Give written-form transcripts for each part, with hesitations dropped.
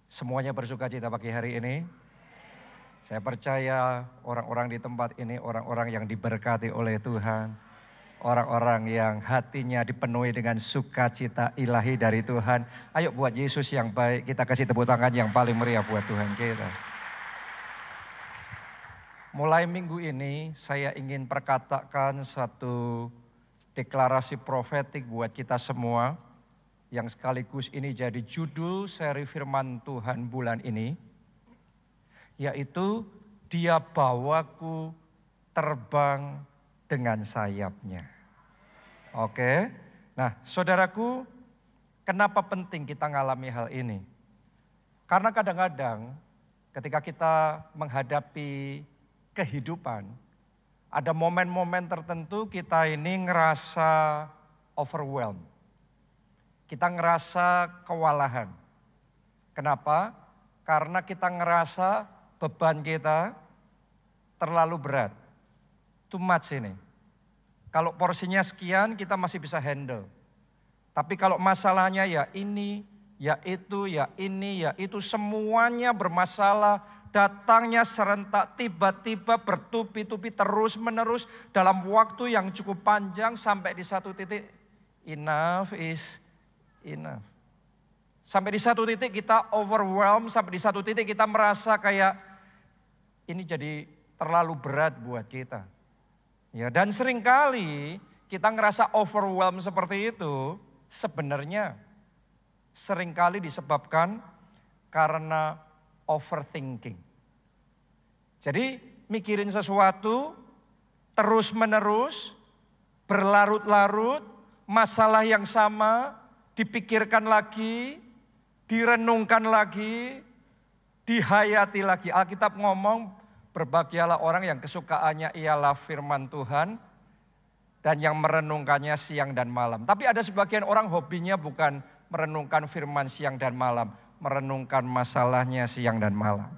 Semuanya bersuka cita pagi hari ini. Saya percaya orang-orang di tempat ini orang-orang yang diberkati oleh Tuhan. Orang-orang yang hatinya dipenuhi dengan sukacita ilahi dari Tuhan. Ayo buat Yesus yang baik, kita kasih tepuk tangan yang paling meriah buat Tuhan kita. Mulai minggu ini saya ingin perkatakan satu deklarasi profetik buat kita semua. Yang sekaligus ini jadi judul seri firman Tuhan bulan ini. Yaitu Dia bawaku terbang dengan sayapnya. Oke. Nah saudaraku, kenapa penting kita ngalami hal ini? Karena kadang-kadang ketika kita menghadapi kehidupan, ada momen-momen tertentu kita ini ngerasa overwhelmed. Kita ngerasa kewalahan. Kenapa? Karena kita ngerasa beban kita terlalu berat. Too much ini. Kalau porsinya sekian kita masih bisa handle. Tapi kalau masalahnya ya ini, ya itu, ya ini, ya itu, semuanya bermasalah. Datangnya serentak, tiba-tiba bertubi-tubi terus menerus dalam waktu yang cukup panjang sampai di satu titik enough is enough. Sampai di satu titik kita overwhelmed, sampai di satu titik kita merasa kayak ini jadi terlalu berat buat kita. Ya, dan seringkali kita ngerasa overwhelmed seperti itu sebenarnya seringkali disebabkan karena overthinking. Jadi mikirin sesuatu terus menerus, berlarut-larut, masalah yang sama dipikirkan lagi, direnungkan lagi, dihayati lagi. Alkitab ngomong, berbahagialah orang yang kesukaannya ialah firman Tuhan dan yang merenungkannya siang dan malam. Tapi ada sebagian orang hobinya bukan merenungkan firman siang dan malam, merenungkan masalahnya siang dan malam.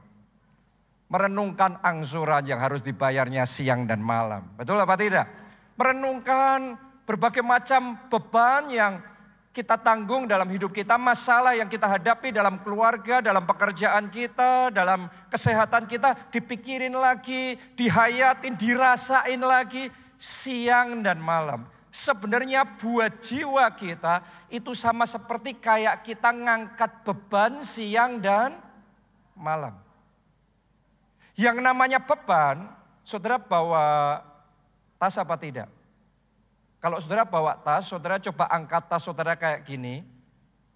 Merenungkan angsuran yang harus dibayarnya siang dan malam. Betul apa tidak? Merenungkan berbagai macam beban yang kita tanggung dalam hidup kita, masalah yang kita hadapi dalam keluarga, dalam pekerjaan kita, dalam kesehatan kita, dipikirin lagi, dihayatin, dirasain lagi siang dan malam. Sebenarnya buat jiwa kita itu sama seperti kayak kita ngangkat beban siang dan malam. Yang namanya beban, saudara bawa tas apa tidak? Kalau saudara bawa tas, saudara coba angkat tas saudara kayak gini,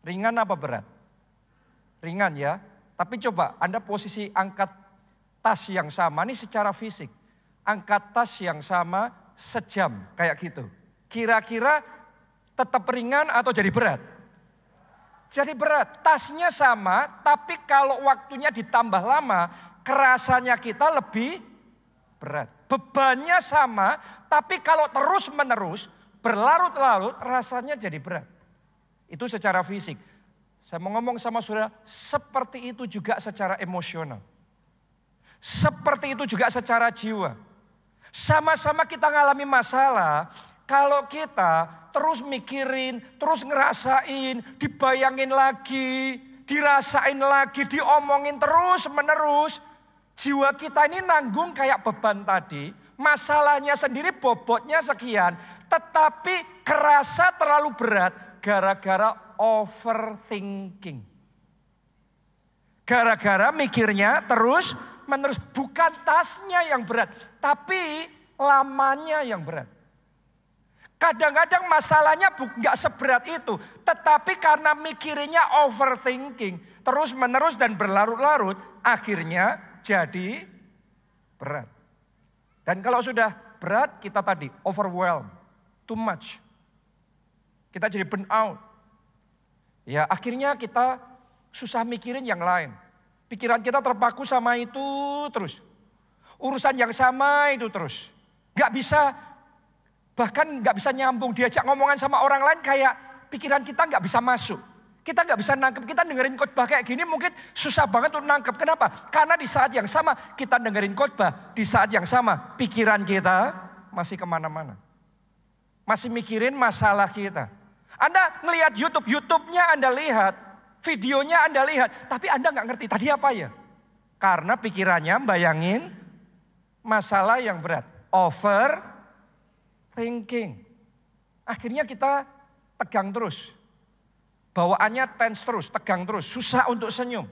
ringan apa berat? Ringan ya, tapi coba Anda posisi angkat tas yang sama, ini secara fisik. Angkat tas yang sama sejam kayak gitu. Kira-kira tetap ringan atau jadi berat? Jadi berat, tasnya sama, tapi kalau waktunya ditambah lama, kerasanya kita lebih berat. Bebannya sama, tapi kalau terus menerus, berlarut-larut, rasanya jadi berat. Itu secara fisik. Saya mau ngomong sama saudara, seperti itu juga secara emosional. Seperti itu juga secara jiwa. Sama-sama kita ngalami masalah, kalau kita terus mikirin, terus ngerasain, dibayangin lagi, dirasain lagi, diomongin terus menerus, jiwa kita ini nanggung kayak beban tadi, masalahnya sendiri bobotnya sekian, tetapi kerasa terlalu berat gara-gara overthinking. Gara-gara mikirnya terus menerus, bukan tasnya yang berat, tapi lamanya yang berat. Kadang-kadang masalahnya nggak seberat itu, tetapi karena mikirnya overthinking, terus menerus dan berlarut-larut, akhirnya jadi berat. Dan kalau sudah berat, kita tadi overwhelmed, too much. Kita jadi burn out. Ya akhirnya kita susah mikirin yang lain. Pikiran kita terpaku sama itu terus. Urusan yang sama itu terus. Gak bisa, bahkan gak bisa nyambung. Diajak ngomongan sama orang lain kayak pikiran kita gak bisa masuk. Kita gak bisa nangkep, kita dengerin khotbah kayak gini mungkin susah banget untuk nangkep. Kenapa? Karena di saat yang sama kita dengerin khotbah, di saat yang sama pikiran kita masih kemana-mana. Masih mikirin masalah kita. Anda ngelihat YouTube-nya Anda lihat Videonya Anda lihat, tapi Anda nggak ngerti tadi apa ya. Karena pikirannya bayangin masalah yang berat. Overthinking. Akhirnya kita tegang terus. Bawaannya tense terus, tegang terus. Susah untuk senyum.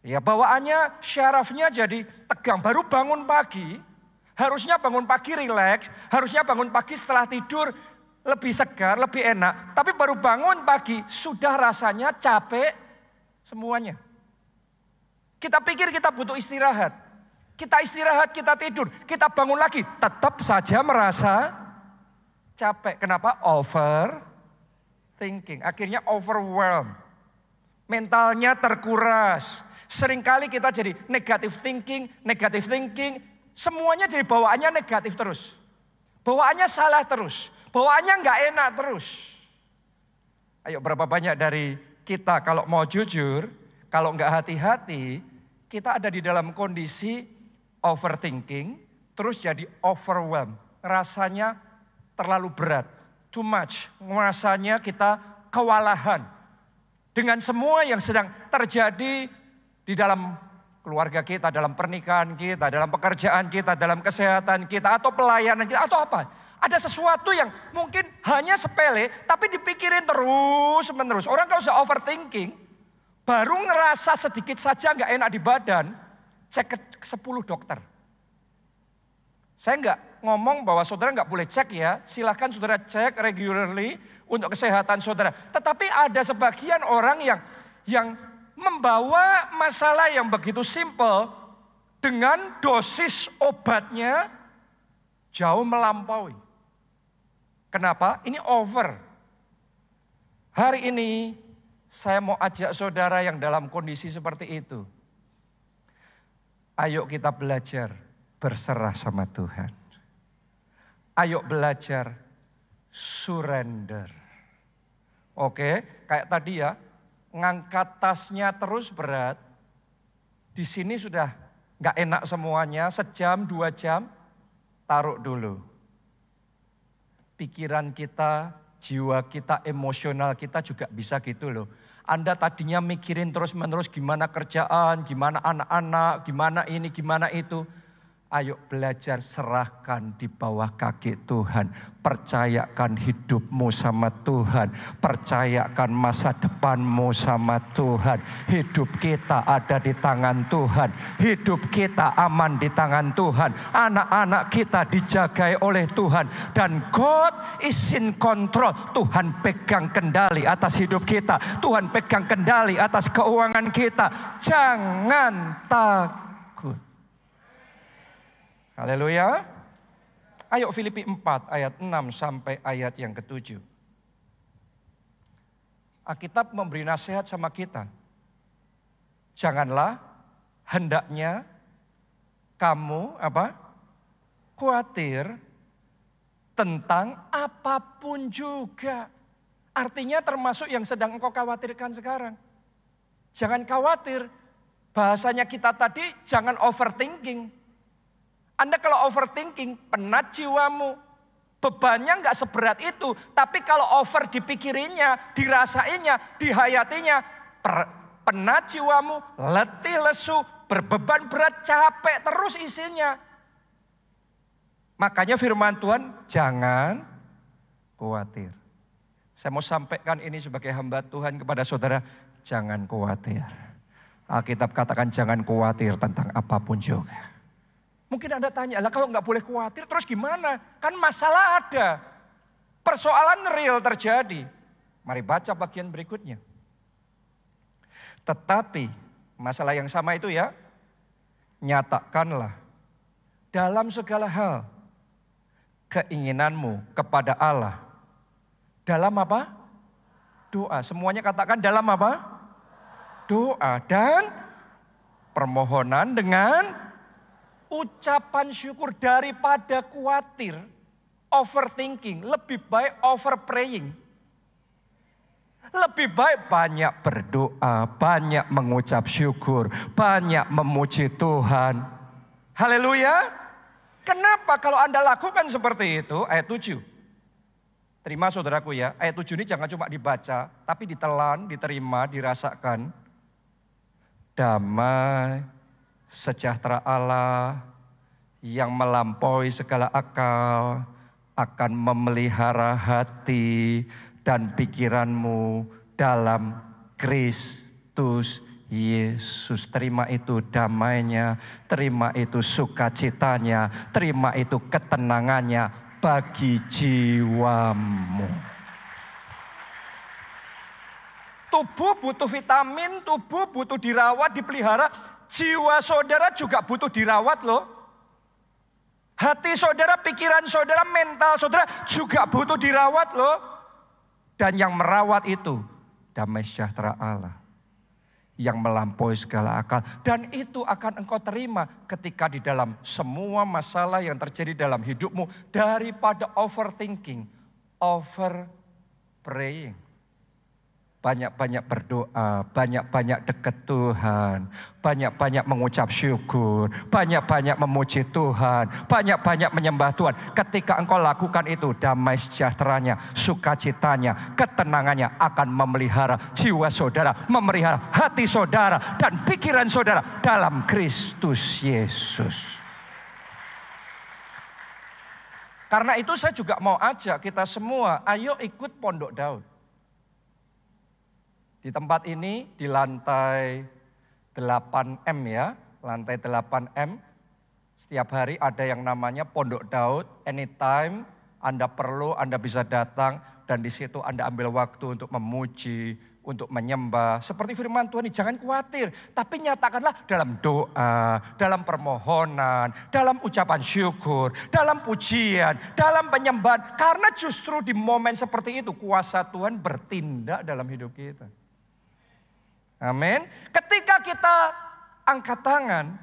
Ya bawaannya syarafnya jadi tegang. Baru bangun pagi, harusnya bangun pagi rileks. Harusnya bangun pagi setelah tidur lebih segar, lebih enak. Tapi baru bangun pagi sudah rasanya capek semuanya. Kita pikir kita butuh istirahat. Kita istirahat, kita tidur. Kita bangun lagi, tetap saja merasa capek. Kenapa? Overthinking. Akhirnya overwhelmed. Mentalnya terkuras. Seringkali kita jadi negative thinking. Semuanya jadi bawaannya negatif terus. Bawaannya salah terus. Bawaannya nggak enak terus. Ayo berapa banyak dari kita kalau mau jujur, kalau nggak hati-hati, kita ada di dalam kondisi overthinking, terus jadi overwhelmed. Rasanya terlalu berat, too much. Rasanya kita kewalahan. Dengan semua yang sedang terjadi di dalam keluarga kita, dalam pernikahan kita, dalam pekerjaan kita, dalam kesehatan kita, atau pelayanan kita, atau apa. Ada sesuatu yang mungkin hanya sepele, tapi dipikirin terus menerus. Orang kalau sudah overthinking, baru ngerasa sedikit saja nggak enak di badan, cek ke 10 dokter. Saya nggak ngomong bahwa saudara nggak boleh cek ya, silahkan saudara cek regularly untuk kesehatan saudara. Tetapi ada sebagian orang yang membawa masalah yang begitu simple dengan dosis obatnya jauh melampaui. Kenapa? Ini over. Hari ini saya mau ajak saudara yang dalam kondisi seperti itu. Ayo kita belajar berserah sama Tuhan. Ayo belajar surrender. Oke, kayak tadi ya. Ngangkat tasnya terus berat, di sini sudah nggak enak semuanya, sejam, 2 jam, taruh dulu. Pikiran kita, jiwa kita, emosional kita juga bisa gitu loh. Anda tadinya mikirin terus menerus gimana kerjaan, gimana anak-anak, gimana ini, gimana itu. Ayo belajar serahkan di bawah kaki Tuhan. Percayakan hidupmu sama Tuhan. Percayakan masa depanmu sama Tuhan. Hidup kita ada di tangan Tuhan. Hidup kita aman di tangan Tuhan. Anak-anak kita dijagai oleh Tuhan. Dan God is in control. Tuhan pegang kendali atas hidup kita. Tuhan pegang kendali atas keuangan kita. Jangan takut. Haleluya. Ayo Filipi 4 ayat 6 sampai ayat yang ke-7. Alkitab memberi nasihat sama kita. Janganlah hendaknya kamu khawatir tentang apapun juga. Artinya termasuk yang sedang engkau khawatirkan sekarang. Jangan khawatir. Bahasanya kita tadi jangan overthinking. Anda kalau overthinking, penat jiwamu. Bebannya nggak seberat itu. Tapi kalau over dipikirinya, dirasainya, dihayatinya. Penat jiwamu, letih lesu, berbeban berat, capek terus isinya. Makanya firman Tuhan, jangan khawatir. Saya mau sampaikan ini sebagai hamba Tuhan kepada saudara. Jangan khawatir. Alkitab katakan jangan khawatir tentang apapun juga. Mungkin Anda tanya, lah kalau nggak boleh khawatir terus gimana? Kan masalah ada. Persoalan real terjadi. Mari baca bagian berikutnya. Tetapi masalah yang sama itu ya, nyatakanlah dalam segala hal keinginanmu kepada Allah. Dalam apa? Doa. Semuanya katakan dalam apa? Doa dan permohonan dengan ucapan syukur. Daripada khawatir, overthinking, lebih baik over praying. Lebih baik banyak berdoa, banyak mengucap syukur, banyak memuji Tuhan. Haleluya. Kenapa kalau Anda lakukan seperti itu? Ayat 7. Terima saudaraku ya, ayat 7 ini jangan cuma dibaca, tapi ditelan, diterima, dirasakan. Damai sejahtera Allah yang melampaui segala akal akan memelihara hati dan pikiranmu dalam Kristus Yesus. Terima itu damainya, terima itu sukacitanya, terima itu ketenangannya bagi jiwamu. Tubuh butuh vitamin, tubuh butuh dirawat, dipelihara. Jiwa saudara juga butuh dirawat loh. Hati saudara, pikiran saudara, mental saudara juga butuh dirawat loh. Dan yang merawat itu damai sejahtera Allah yang melampaui segala akal. Dan itu akan engkau terima ketika di dalam semua masalah yang terjadi dalam hidupmu. Daripada overthinking, over praying. Banyak-banyak berdoa, banyak-banyak dekat Tuhan, banyak-banyak mengucap syukur, banyak-banyak memuji Tuhan, banyak-banyak menyembah Tuhan. Ketika engkau lakukan itu, damai sejahteranya, sukacitanya, ketenangannya akan memelihara jiwa saudara, memelihara hati saudara dan pikiran saudara dalam Kristus Yesus. Karena itu saya juga mau ajak kita semua, ayo ikut Pondok Daud. Di tempat ini di lantai 8M ya, lantai 8M. Setiap hari ada yang namanya Pondok Daud, anytime Anda perlu, Anda bisa datang dan di situ Anda ambil waktu untuk memuji, untuk menyembah. Seperti firman Tuhan ini, jangan khawatir, tapi nyatakanlah dalam doa, dalam permohonan, dalam ucapan syukur, dalam pujian, dalam penyembahan. Karena justru di momen seperti itu kuasa Tuhan bertindak dalam hidup kita. Amin. Ketika kita angkat tangan,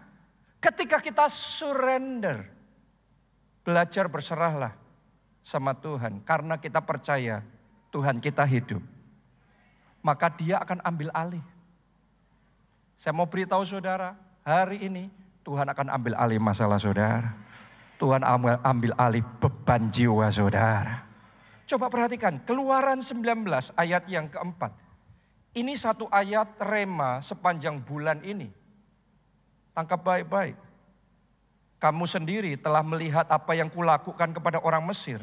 ketika kita surrender, belajar berserahlah sama Tuhan. Karena kita percaya Tuhan kita hidup. Maka dia akan ambil alih. Saya mau beritahu saudara, hari ini Tuhan akan ambil alih masalah saudara. Tuhan ambil alih beban jiwa saudara. Coba perhatikan, Keluaran 19 ayat yang keempat. Ini satu ayat rema sepanjang bulan ini. Tangkap baik-baik. Kamu sendiri telah melihat apa yang kulakukan kepada orang Mesir.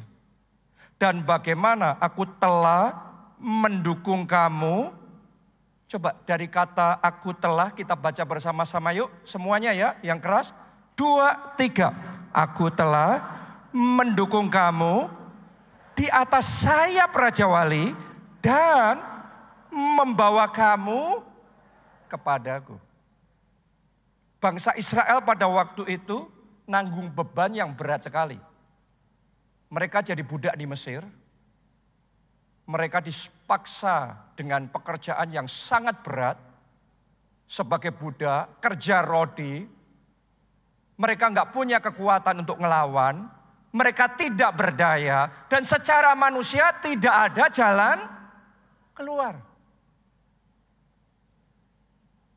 Dan bagaimana aku telah mendukung kamu. Coba dari kata aku telah kita baca bersama-sama yuk. Semuanya ya, yang keras. 2, 3. Aku telah mendukung kamu di atas sayap Raja Wali dan membawa kamu kepadaku. Bangsa Israel pada waktu itu nanggung beban yang berat sekali. Mereka jadi budak di Mesir. Mereka dipaksa dengan pekerjaan yang sangat berat. Sebagai budak, kerja rodi. Mereka nggak punya kekuatan untuk ngelawan. Mereka tidak berdaya. Dan secara manusia tidak ada jalan keluar.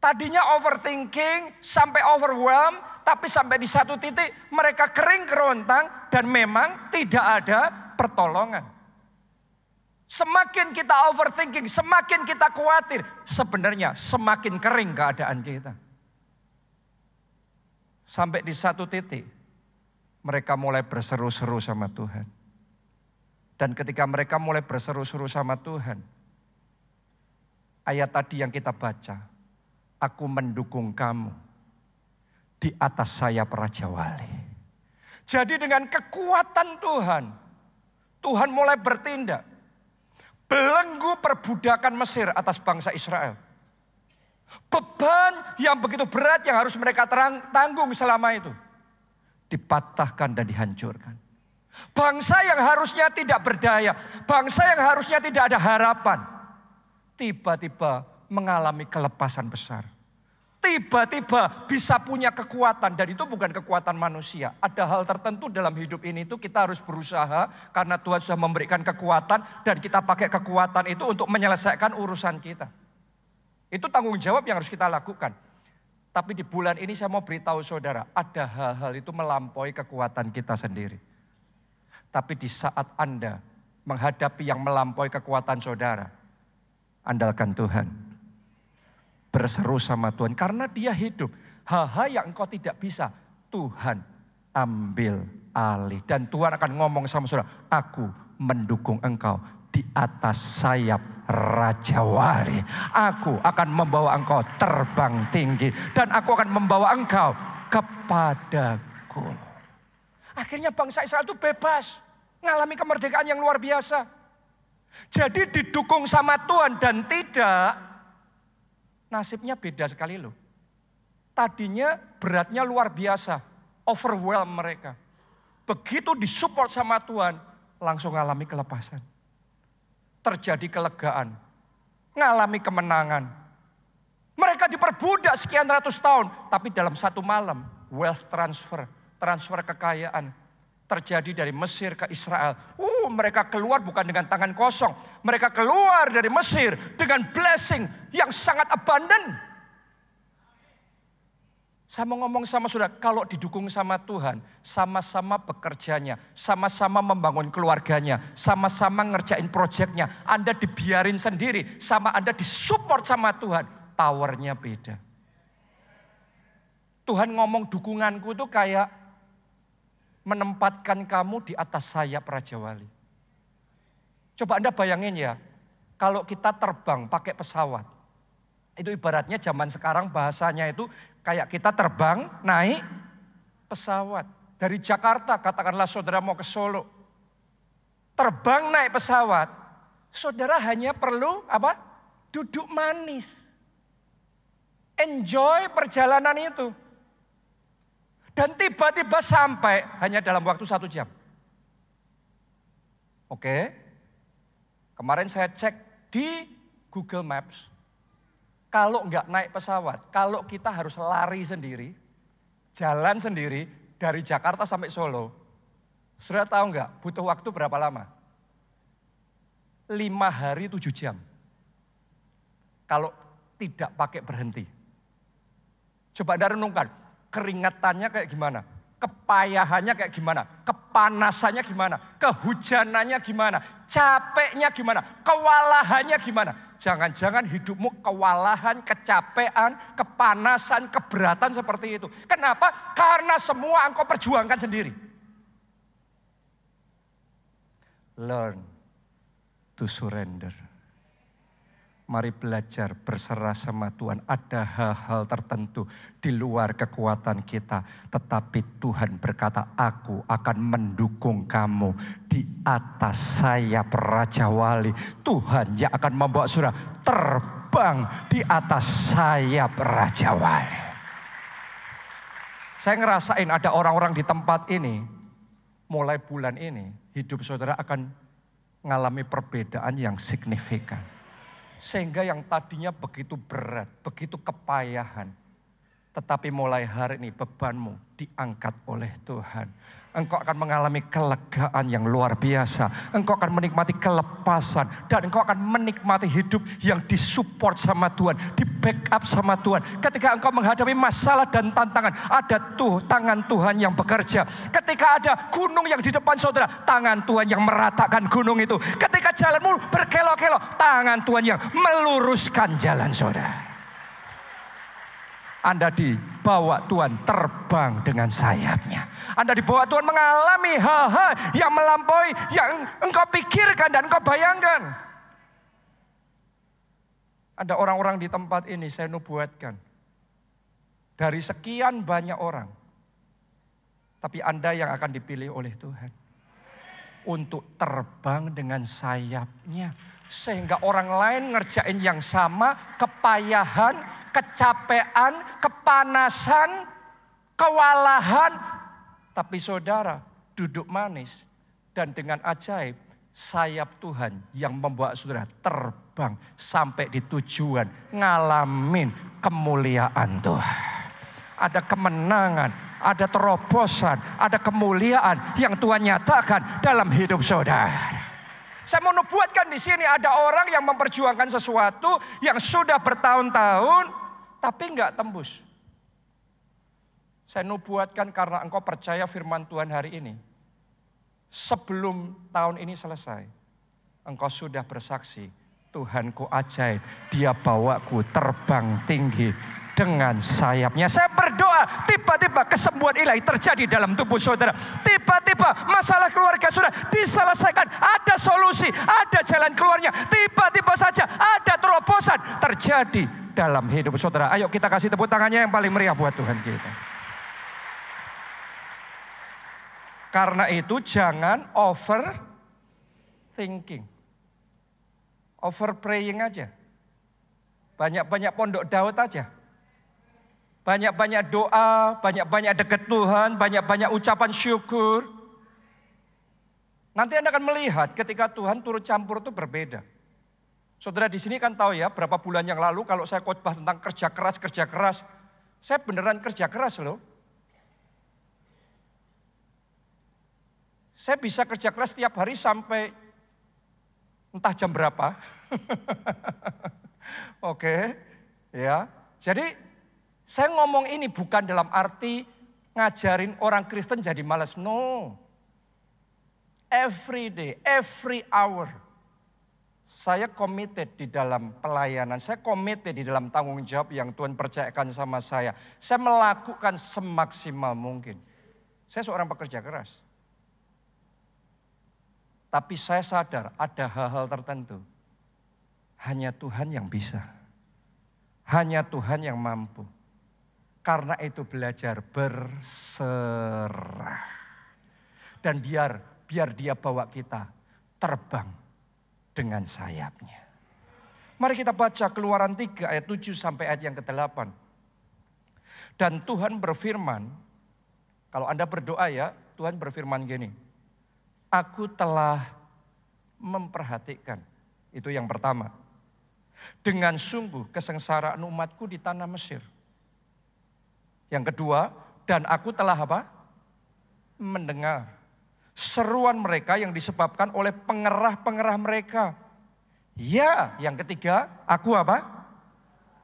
Tadinya overthinking, sampai overwhelmed, tapi sampai di satu titik mereka kering kerontang dan memang tidak ada pertolongan. Semakin kita overthinking, semakin kita khawatir, sebenarnya semakin kering keadaan kita. Sampai di satu titik mereka mulai berseru-seru sama Tuhan. Dan ketika mereka mulai berseru-seru sama Tuhan, ayat tadi yang kita baca, aku mendukung kamu di atas sayap Raja Wali. Jadi dengan kekuatan Tuhan, Tuhan mulai bertindak. Belenggu perbudakan Mesir atas bangsa Israel. Beban yang begitu berat yang harus mereka tanggung selama itu. Dipatahkan dan dihancurkan. Bangsa yang harusnya tidak berdaya, bangsa yang harusnya tidak ada harapan, tiba-tiba mengalami kelepasan besar. Tiba-tiba bisa punya kekuatan dan itu bukan kekuatan manusia. Ada hal tertentu dalam hidup ini itu kita harus berusaha karena Tuhan sudah memberikan kekuatan dan kita pakai kekuatan itu untuk menyelesaikan urusan kita. Itu tanggung jawab yang harus kita lakukan. Tapi di bulan ini saya mau beritahu saudara, ada hal-hal itu melampaui kekuatan kita sendiri. Tapi di saat Anda menghadapi yang melampaui kekuatan saudara, andalkan Tuhan. Berseru sama Tuhan karena Dia hidup. Hal-hal yang engkau tidak bisa, Tuhan ambil alih. Dan Tuhan akan ngomong sama saudara, aku mendukung engkau di atas sayap Raja Wali. Aku akan membawa engkau terbang tinggi. Dan aku akan membawa engkau kepadaku. Akhirnya bangsa Israel itu bebas. Ngalami kemerdekaan yang luar biasa. Jadi didukung sama Tuhan dan tidak, nasibnya beda sekali loh. Tadinya beratnya luar biasa, overwhelm mereka. Begitu disupport sama Tuhan, langsung ngalami kelepasan. Terjadi kelegaan, ngalami kemenangan. Mereka diperbudak sekian ratus tahun, tapi dalam satu malam, wealth transfer kekayaan. Terjadi dari Mesir ke Israel. Mereka keluar bukan dengan tangan kosong. Mereka keluar dari Mesir dengan blessing yang sangat abundant. Saya mau ngomong sama saudara, kalau didukung sama Tuhan, sama-sama bekerjanya, sama-sama membangun keluarganya, sama-sama ngerjain proyeknya, Anda dibiarin sendiri, sama Anda disupport sama Tuhan, powernya beda. Tuhan ngomong dukunganku itu kayak menempatkan kamu di atas sayap Raja Wali. Coba Anda bayangin ya, kalau kita terbang pakai pesawat. Itu ibaratnya zaman sekarang bahasanya itu kayak kita terbang naik pesawat. Dari Jakarta katakanlah saudara mau ke Solo. Terbang naik pesawat. Saudara hanya perlu apa? Duduk manis. Enjoy perjalanan itu. Dan tiba-tiba sampai hanya dalam waktu 1 jam. Oke. Kemarin saya cek di Google Maps. Kalau nggak naik pesawat, kalau kita harus lari sendiri, jalan sendiri dari Jakarta sampai Solo. Saudara tahu nggak butuh waktu berapa lama? 5 hari 7 jam. Kalau tidak pakai berhenti. Coba Anda renungkan. Keringatannya kayak gimana, kepayahannya kayak gimana, kepanasannya gimana, kehujanannya gimana, capeknya gimana, kewalahannya gimana. Jangan-jangan hidupmu kewalahan, kecapean, kepanasan, keberatan seperti itu. Kenapa? Karena semua engkau perjuangkan sendiri. Learn to surrender. Mari belajar berserah sama Tuhan. Ada hal-hal tertentu di luar kekuatan kita. Tetapi Tuhan berkata, aku akan mendukung kamu di atas sayap Raja Wali. Tuhan yang akan membawa saudara terbang di atas sayap Raja Wali. Saya ngerasain ada orang-orang di tempat ini. Mulai bulan ini hidup saudara akan mengalami perbedaan yang signifikan. Sehingga yang tadinya begitu berat, begitu kepayahan. Tetapi mulai hari ini bebanmu diangkat oleh Tuhan. Engkau akan mengalami kelegaan yang luar biasa. Engkau akan menikmati kelepasan. Dan engkau akan menikmati hidup yang disupport sama Tuhan. Di backup sama Tuhan. Ketika engkau menghadapi masalah dan tantangan. Ada tangan Tuhan yang bekerja. Ketika ada gunung yang di depan saudara. Tangan Tuhan yang meratakan gunung itu. Ketika jalanmu berkelok-kelok. Tangan Tuhan yang meluruskan jalan saudara. Anda dibawa Tuhan terbang dengan sayapnya. Anda dibawa Tuhan mengalami hal-hal yang melampaui yang engkau pikirkan dan engkau bayangkan. Ada orang-orang di tempat ini saya nubuatkan. Dari sekian banyak orang. Tapi Anda yang akan dipilih oleh Tuhan. Untuk terbang dengan sayapnya. Sehingga orang lain ngerjain yang sama, kepayahan, kecapean, kepanasan, kewalahan. Tapi saudara duduk manis. Dan dengan ajaib sayap Tuhan yang membawa saudara terbang sampai di tujuan. Ngalamin kemuliaan Tuhan. Ada kemenangan, ada terobosan, ada kemuliaan yang Tuhan nyatakan dalam hidup saudara. Saya mau nubuatkan di sini ada orang yang memperjuangkan sesuatu yang sudah bertahun-tahun tapi enggak tembus. Saya nubuatkan karena engkau percaya firman Tuhan hari ini. Sebelum tahun ini selesai, engkau sudah bersaksi, Tuhanku ajaib, dia bawaku terbang tinggi dengan sayapnya. Saya berdoa, tiba-tiba kesembuhan ilahi terjadi dalam tubuh saudara. Tiba-tiba masalah keluarga saudara diselesaikan, ada solusi, ada jalan keluarnya. Tiba-tiba saja ada terobosan terjadi dalam hidup saudara. Ayo kita kasih tepuk tangannya yang paling meriah buat Tuhan kita. Karena itu jangan overthinking. Over praying aja. Banyak-banyak pondok Daud aja. Banyak-banyak doa, banyak-banyak dekat Tuhan, banyak-banyak ucapan syukur. Nanti Anda akan melihat ketika Tuhan turut campur itu berbeda. Saudara di sini kan tahu ya, berapa bulan yang lalu kalau saya khotbah tentang kerja keras, saya beneran kerja keras loh. Saya bisa kerja keras setiap hari sampai entah jam berapa. Oke, ya. Jadi saya ngomong ini bukan dalam arti ngajarin orang Kristen jadi malas. No. Every day, every hour. Saya committed di dalam pelayanan. Saya committed di dalam tanggung jawab yang Tuhan percayakan sama saya. Saya melakukan semaksimal mungkin. Saya seorang pekerja keras. Tapi saya sadar ada hal-hal tertentu. Hanya Tuhan yang bisa. Hanya Tuhan yang mampu. Karena itu belajar berserah. Dan biar dia bawa kita terbang dengan sayapnya. Mari kita baca Keluaran 3 ayat 7 sampai ayat yang ke-8. Dan Tuhan berfirman, kalau Anda berdoa ya, Tuhan berfirman gini. Aku telah memperhatikan, itu yang pertama. Dengan sungguh kesengsaraan umatku di tanah Mesir. Yang kedua, dan aku telah apa? Mendengar seruan mereka yang disebabkan oleh pengerah-pengerah mereka. Ya, yang ketiga, aku apa?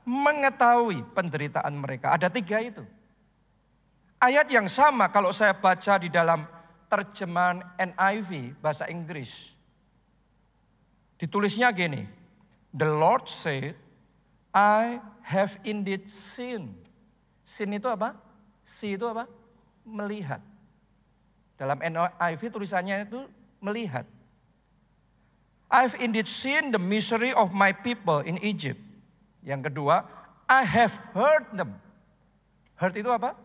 Mengetahui penderitaan mereka. Ada 3 itu. Ayat yang sama kalau saya baca di dalam terjemahan NIV bahasa Inggris. Ditulisnya gini. The Lord said, I have indeed seen. Seen itu apa? See itu apa? Melihat. Dalam NIV tulisannya itu melihat. I've indeed seen the misery of my people in Egypt. Yang kedua, I have heard them. Heard itu apa?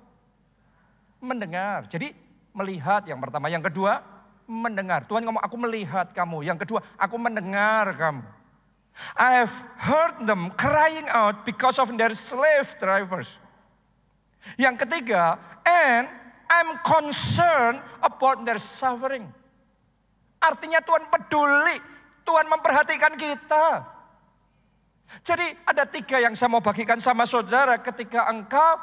Mendengar. Jadi melihat yang pertama. Yang kedua, mendengar. Tuhan ngomong, aku melihat kamu. Yang kedua, aku mendengar kamu. I have heard them crying out because of their slave drivers. Yang ketiga, and I'm concerned about their suffering. Artinya Tuhan peduli. Tuhan memperhatikan kita. Jadi ada 3 yang saya mau bagikan sama saudara ketika engkau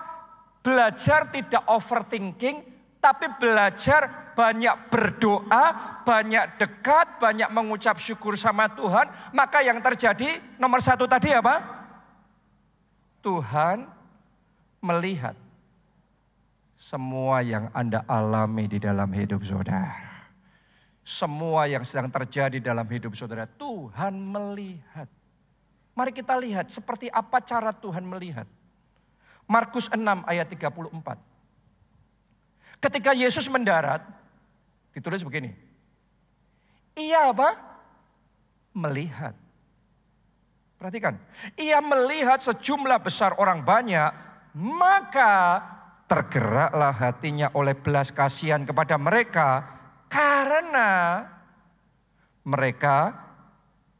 belajar tidak overthinking, tapi belajar banyak berdoa, banyak dekat, banyak mengucap syukur sama Tuhan. Maka yang terjadi nomor 1 tadi apa? Tuhan melihat semua yang Anda alami di dalam hidup saudara. Semua yang sedang terjadi dalam hidup saudara, Tuhan melihat. Mari kita lihat seperti apa cara Tuhan melihat. Markus 6 ayat 34. Ketika Yesus mendarat, ditulis begini. Ia apa? Melihat. Perhatikan. Ia melihat sejumlah besar orang banyak, maka tergeraklah hatinya oleh belas kasihan kepada mereka, karena mereka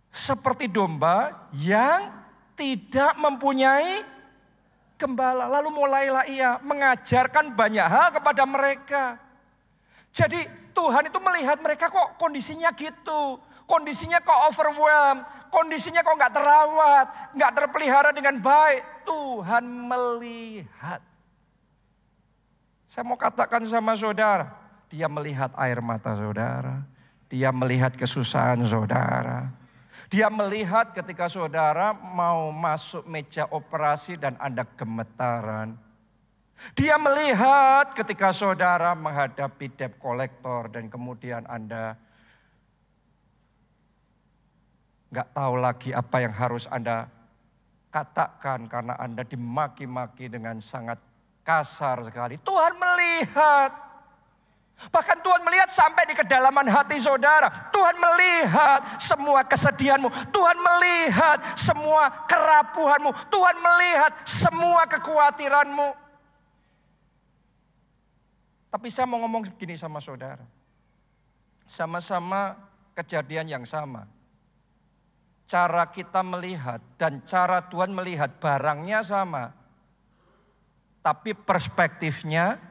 seperti domba yang tidak mempunyai gembala. Lalu mulailah ia mengajarkan banyak hal kepada mereka. Jadi Tuhan itu melihat mereka kok kondisinya gitu. Kondisinya kok overwhelmed. Kondisinya kok gak terawat. Gak terpelihara dengan baik. Tuhan melihat. Saya mau katakan sama saudara. Dia melihat air mata saudara. Dia melihat kesusahan saudara. Dia melihat ketika saudara mau masuk meja operasi dan Anda gemetaran. Dia melihat ketika saudara menghadapi debt collector dan kemudian Anda Nggak tahu lagi apa yang harus Anda katakan karena Anda dimaki-maki dengan sangat kasar sekali. Tuhan melihat. Bahkan Tuhan melihat sampai di kedalaman hati saudara. Tuhan melihat semua kesedihanmu. Tuhan melihat semua kerapuhanmu. Tuhan melihat semua kekhawatiranmu. Tapi saya mau ngomong begini sama saudara. Sama-sama kejadian yang sama. Cara kita melihat dan cara Tuhan melihat barangnya sama. Tapi perspektifnya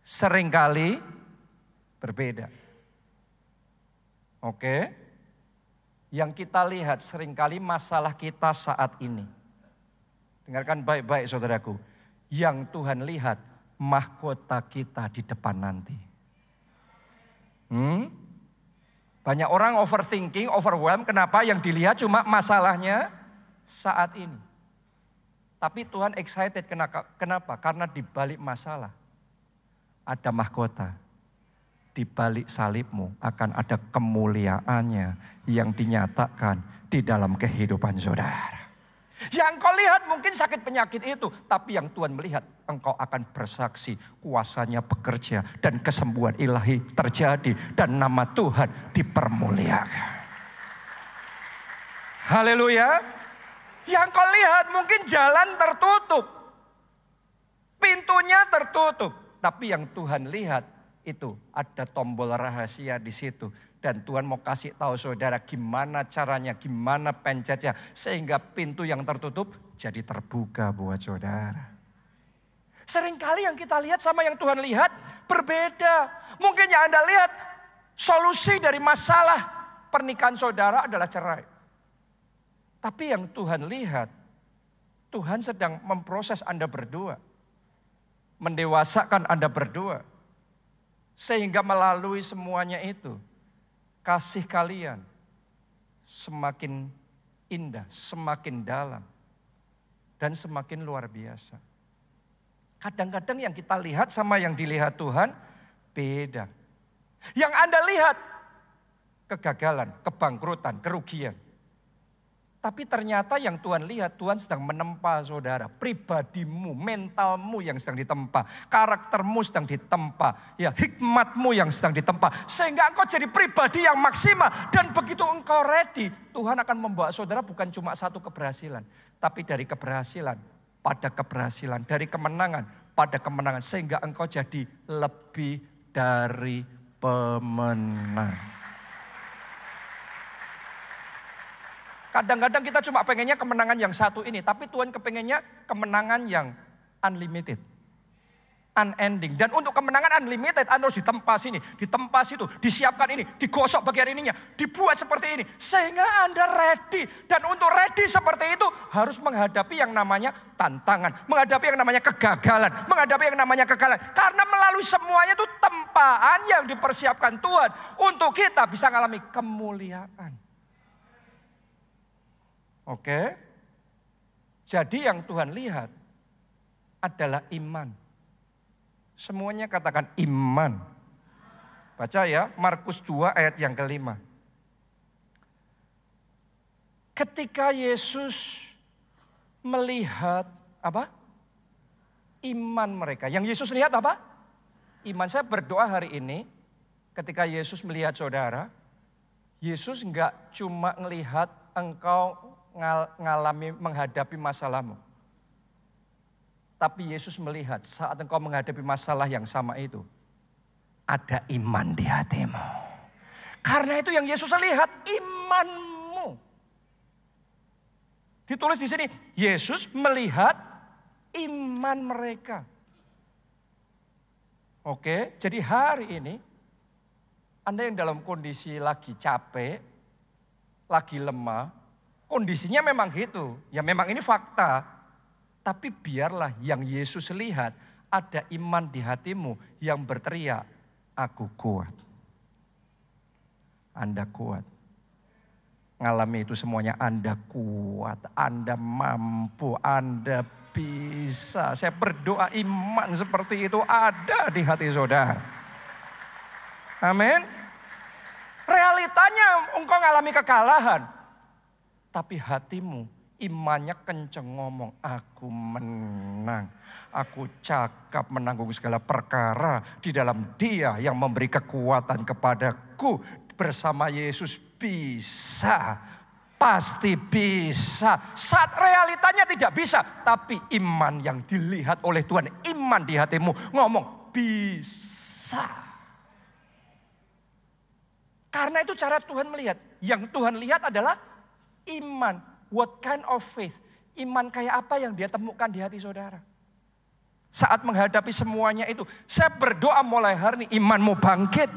seringkali berbeda. Oke? Yang kita lihat seringkali masalah kita saat ini. Dengarkan baik-baik saudaraku. Yang Tuhan lihat mahkota kita di depan nanti. Banyak orang overthinking, overwhelmed. Kenapa? Yang dilihat cuma masalahnya saat ini. Tapi Tuhan excited. Kenapa? Karena di balik masalah ada mahkota. Di balik salibmu akan ada kemuliaannya yang dinyatakan di dalam kehidupan saudara. Yang kau lihat mungkin sakit penyakit itu. Tapi yang Tuhan melihat engkau akan bersaksi. Kuasanya bekerja dan kesembuhan ilahi terjadi. Dan nama Tuhan dipermuliakan. Haleluya. Yang kau lihat mungkin jalan tertutup. Pintunya tertutup. Tapi yang Tuhan lihat itu ada tombol rahasia di situ. Dan Tuhan mau kasih tahu saudara gimana caranya, gimana pencetnya. Sehingga pintu yang tertutup jadi terbuka buat saudara. Seringkali yang kita lihat sama yang Tuhan lihat berbeda. Mungkin yang Anda lihat solusi dari masalah pernikahan saudara adalah cerai. Tapi yang Tuhan lihat, Tuhan sedang memproses Anda berdua. Mendewasakan Anda berdua. Sehingga melalui semuanya itu, kasih kalian semakin indah, semakin dalam, dan semakin luar biasa. Kadang-kadang yang kita lihat sama yang dilihat Tuhan beda. Yang Anda lihat kegagalan, kebangkrutan, kerugian. Tapi ternyata yang Tuhan lihat, Tuhan sedang menempa saudara. Pribadimu, mentalmu yang sedang ditempa. Karaktermu sedang ditempa. Ya, hikmatmu yang sedang ditempa. Sehingga engkau jadi pribadi yang maksimal. Dan begitu engkau ready, Tuhan akan membawa saudara bukan cuma satu keberhasilan. Tapi dari keberhasilan pada keberhasilan. Dari kemenangan pada kemenangan. Sehingga engkau jadi lebih dari pemenang. Kadang-kadang kita cuma pengennya kemenangan yang satu ini. Tapi Tuhan kepengennya kemenangan yang unlimited. Unending. Dan untuk kemenangan unlimited Anda harus ditempa sini. Ditempa situ. Disiapkan ini. Digosok bagian ininya. Dibuat seperti ini. Sehingga Anda ready. Dan untuk ready seperti itu harus menghadapi yang namanya tantangan. Menghadapi yang namanya kegagalan. Menghadapi yang namanya kegagalan. Karena melalui semuanya itu tempaan yang dipersiapkan Tuhan. Untuk kita bisa mengalami kemuliaan. Oke, jadi yang Tuhan lihat adalah iman. Semuanya katakan iman. Baca ya, Markus 2 ayat yang kelima. Ketika Yesus melihat apa? Iman mereka. Yang Yesus lihat apa? Iman. Saya berdoa hari ini ketika Yesus melihat saudara. Yesus enggak cuma melihat engkau menghadapi masalahmu. Tapi Yesus melihat saat engkau menghadapi masalah yang sama itu. Ada iman di hatimu. Karena itu yang Yesus lihat imanmu. Ditulis di sini. Yesus melihat iman mereka. Oke, jadi hari ini. Anda yang dalam kondisi lagi capek. Lagi lemah. Kondisinya memang gitu. Ya memang ini fakta. Tapi biarlah yang Yesus lihat. Ada iman di hatimu yang berteriak. Aku kuat. Anda kuat. Ngalami itu semuanya Anda kuat. Anda mampu. Anda bisa. Saya berdoa iman seperti itu ada di hati saudara. Amin. Realitanya engkau ngalami kekalahan. Tapi hatimu, imannya kenceng ngomong, aku menang. Aku cakap menanggung segala perkara di dalam Dia yang memberi kekuatan kepadaku. Bersama Yesus bisa, pasti bisa. Saat realitanya tidak bisa, tapi iman yang dilihat oleh Tuhan, iman di hatimu ngomong bisa. Karena itu cara Tuhan melihat. Yang Tuhan lihat adalah iman. What kind of faith? Iman kayak apa yang dia temukan di hati saudara? Saat menghadapi semuanya itu, saya berdoa mulai hari ini imanmu bangkit.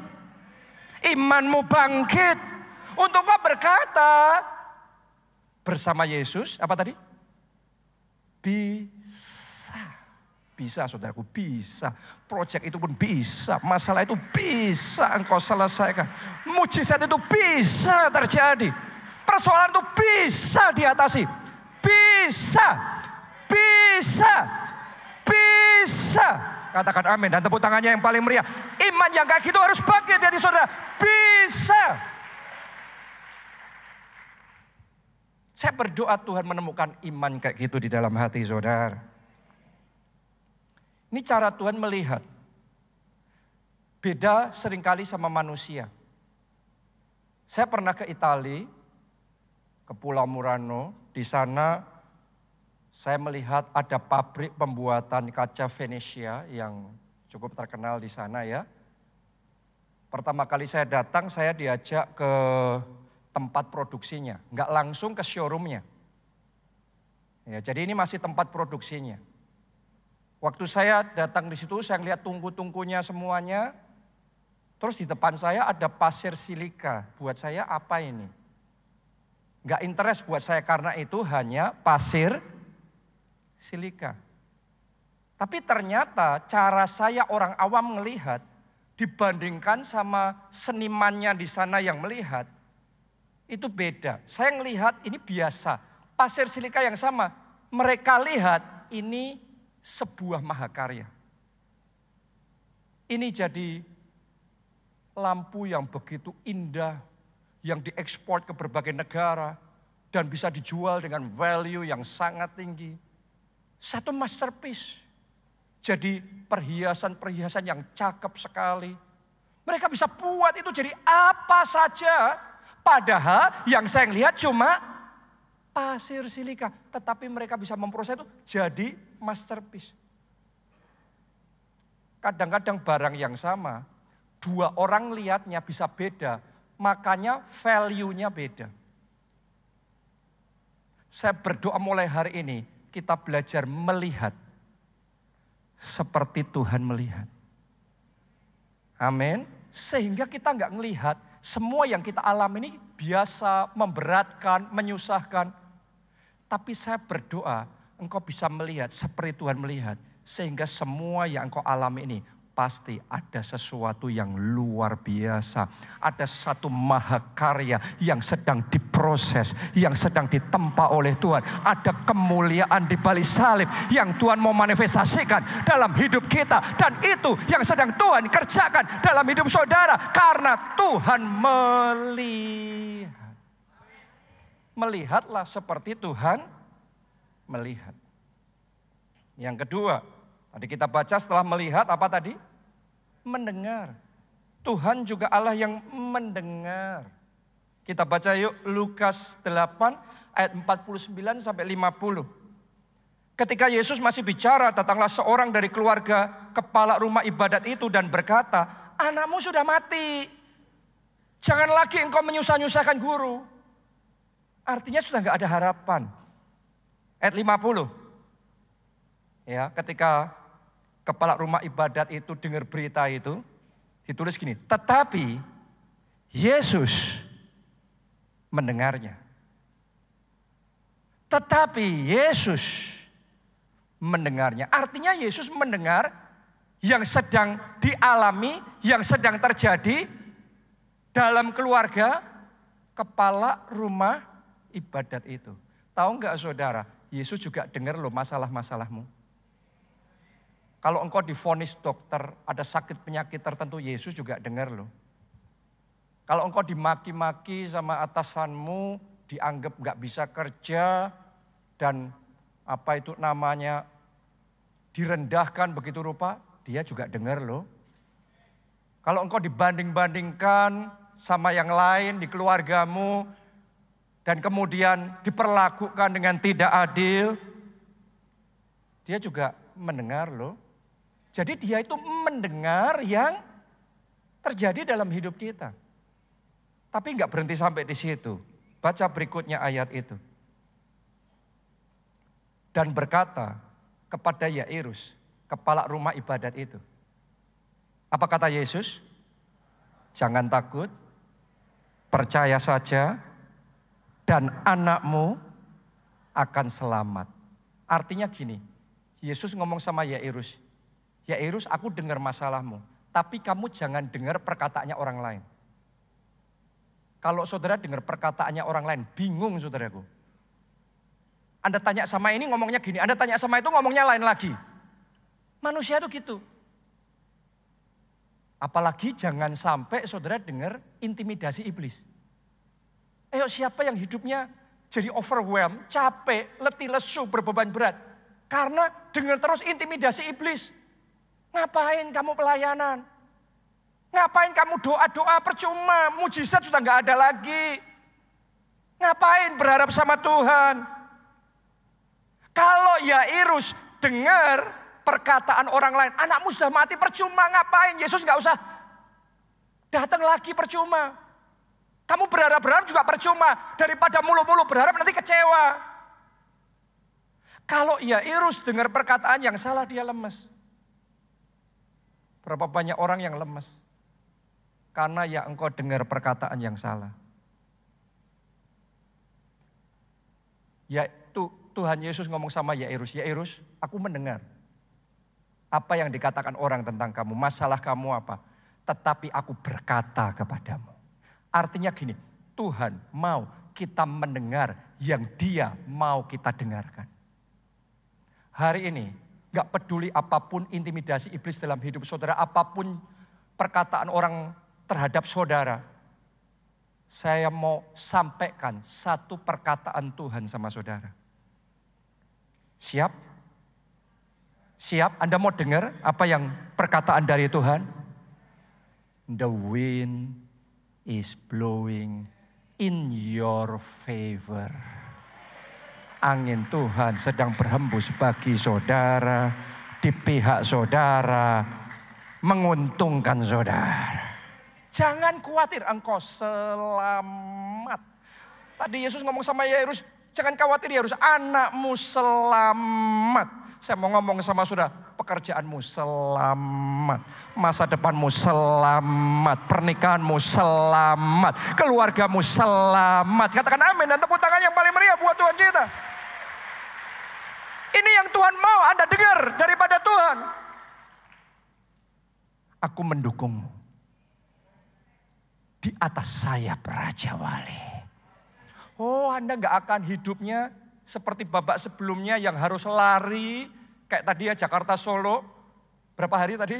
Imanmu bangkit. Untuk kau berkata bersama Yesus, apa tadi? Bisa. Bisa saudaraku, bisa. Proyek itu pun bisa. Masalah itu bisa engkau selesaikan. Mujizat itu bisa terjadi. Persoalan itu bisa diatasi. Bisa. Bisa. Bisa. Katakan amin dan tepuk tangannya yang paling meriah. Iman yang kayak gitu harus bangkit di hati saudara. Bisa. Saya berdoa Tuhan menemukan iman kayak gitu di dalam hati saudara. Ini cara Tuhan melihat. Beda seringkali sama manusia. Saya pernah ke Italia, ke Pulau Murano. Di sana saya melihat ada pabrik pembuatan kaca Venesia yang cukup terkenal di sana ya. Pertama kali saya datang, saya diajak ke tempat produksinya. Nggak langsung ke showroomnya. Ya, jadi ini masih tempat produksinya. Waktu saya datang di situ, saya lihat tungku-tungkunya semuanya. Terus di depan saya ada pasir silika. Buat saya apa ini? Nggak interest buat saya karena itu hanya pasir silika. Tapi ternyata cara saya orang awam melihat dibandingkan sama senimannya di sana yang melihat itu beda. Saya melihat ini biasa, pasir silika yang sama. Mereka lihat ini sebuah mahakarya. Ini jadi lampu yang begitu indah, yang diekspor ke berbagai negara dan bisa dijual dengan value yang sangat tinggi. Satu masterpiece. Jadi perhiasan-perhiasan yang cakep sekali. Mereka bisa buat itu jadi apa saja. Padahal yang saya lihat cuma pasir silika. Tetapi mereka bisa memproses itu jadi masterpiece. Kadang-kadang barang yang sama, dua orang lihatnya bisa beda. Makanya value-nya beda. Saya berdoa mulai hari ini kita belajar melihat seperti Tuhan melihat. Amin. Sehingga kita nggak melihat semua yang kita alami ini biasa, memberatkan, menyusahkan. Tapi saya berdoa engkau bisa melihat seperti Tuhan melihat. Sehingga semua yang engkau alami ini pasti ada sesuatu yang luar biasa. Ada satu mahakarya yang sedang diproses, yang sedang ditempa oleh Tuhan. Ada kemuliaan di balik salib yang Tuhan mau manifestasikan dalam hidup kita. Dan itu yang sedang Tuhan kerjakan dalam hidup saudara. Karena Tuhan melihat. Melihatlah seperti Tuhan melihat. Yang kedua, tadi kita baca setelah melihat apa tadi? Mendengar. Tuhan juga Allah yang mendengar. Kita baca yuk Lukas 8 ayat 49 sampai 50. Ketika Yesus masih bicara, datanglah seorang dari keluarga kepala rumah ibadat itu dan berkata, anakmu sudah mati. Jangan lagi engkau menyusah-nyusahkan guru. Artinya sudah gak ada harapan. Ayat 50. Ya, ketika kepala rumah ibadat itu dengar berita itu, ditulis gini, tetapi Yesus mendengarnya. Tetapi Yesus mendengarnya. Artinya Yesus mendengar yang sedang dialami, yang sedang terjadi dalam keluarga kepala rumah ibadat itu. Tahu nggak saudara, Yesus juga dengar loh masalah-masalahmu. Kalau engkau divonis dokter, ada sakit penyakit tertentu, Yesus juga dengar loh. Kalau engkau dimaki-maki sama atasanmu, dianggap nggak bisa kerja, dan apa itu namanya direndahkan begitu rupa, dia juga dengar loh. Kalau engkau dibanding-bandingkan sama yang lain di keluargamu, dan kemudian diperlakukan dengan tidak adil, dia juga mendengar loh. Jadi dia itu mendengar yang terjadi dalam hidup kita. Tapi enggak berhenti sampai di situ. Baca berikutnya ayat itu. Dan berkata kepada Yairus, kepala rumah ibadat itu. Apa kata Yesus? Jangan takut, percaya saja, dan anakmu akan selamat. Artinya gini, Yesus ngomong sama Yairus, Yairus, aku dengar masalahmu, tapi kamu jangan dengar perkataannya orang lain. Kalau saudara dengar perkataannya orang lain, bingung saudaraku. Anda tanya sama ini ngomongnya gini, Anda tanya sama itu ngomongnya lain lagi. Manusia itu gitu. Apalagi jangan sampai saudara dengar intimidasi iblis. Ayo, siapa yang hidupnya jadi overwhelmed, capek, letih, lesu, berbeban berat. Karena dengar terus intimidasi iblis. Ngapain kamu pelayanan? Ngapain kamu doa-doa percuma, mujizat sudah gak ada lagi. Ngapain berharap sama Tuhan? Kalau Yairus dengar perkataan orang lain, anakmu sudah mati percuma, ngapain? Yesus gak usah datang lagi percuma. Kamu berharap-berharap juga percuma, daripada mulu-mulu berharap nanti kecewa. Kalau Yairus dengar perkataan yang salah, dia lemes. Berapa banyak orang yang lemes? Karena ya engkau dengar perkataan yang salah. Ya Tuhan Yesus ngomong sama Yairus, Yairus, aku mendengar apa yang dikatakan orang tentang kamu, masalah kamu apa. Tetapi aku berkata kepadamu. Artinya gini, Tuhan mau kita mendengar yang Dia mau kita dengarkan. Hari ini, gak peduli apapun intimidasi iblis dalam hidup saudara, apapun perkataan orang terhadap saudara, saya mau sampaikan satu perkataan Tuhan sama saudara. Siap? Siap? Anda mau dengar apa yang perkataan dari Tuhan? The wind is blowing in your favor. Angin Tuhan sedang berhembus bagi saudara, di pihak saudara, menguntungkan saudara. Jangan khawatir, engkau selamat. Tadi Yesus ngomong sama Yairus, jangan khawatir Yairus, anakmu selamat. Saya mau ngomong sama saudara, pekerjaanmu selamat, masa depanmu selamat, pernikahanmu selamat, keluargamu selamat. Katakan amin dan tepuk tangan yang paling meriah buat Tuhan kita. Ini yang Tuhan mau Anda dengar daripada Tuhan. Aku mendukungmu di atas sayap Raja Wali. Oh, Anda gak akan hidupnya seperti babak sebelumnya yang harus lari. Kayak tadi ya Jakarta Solo. Berapa hari tadi?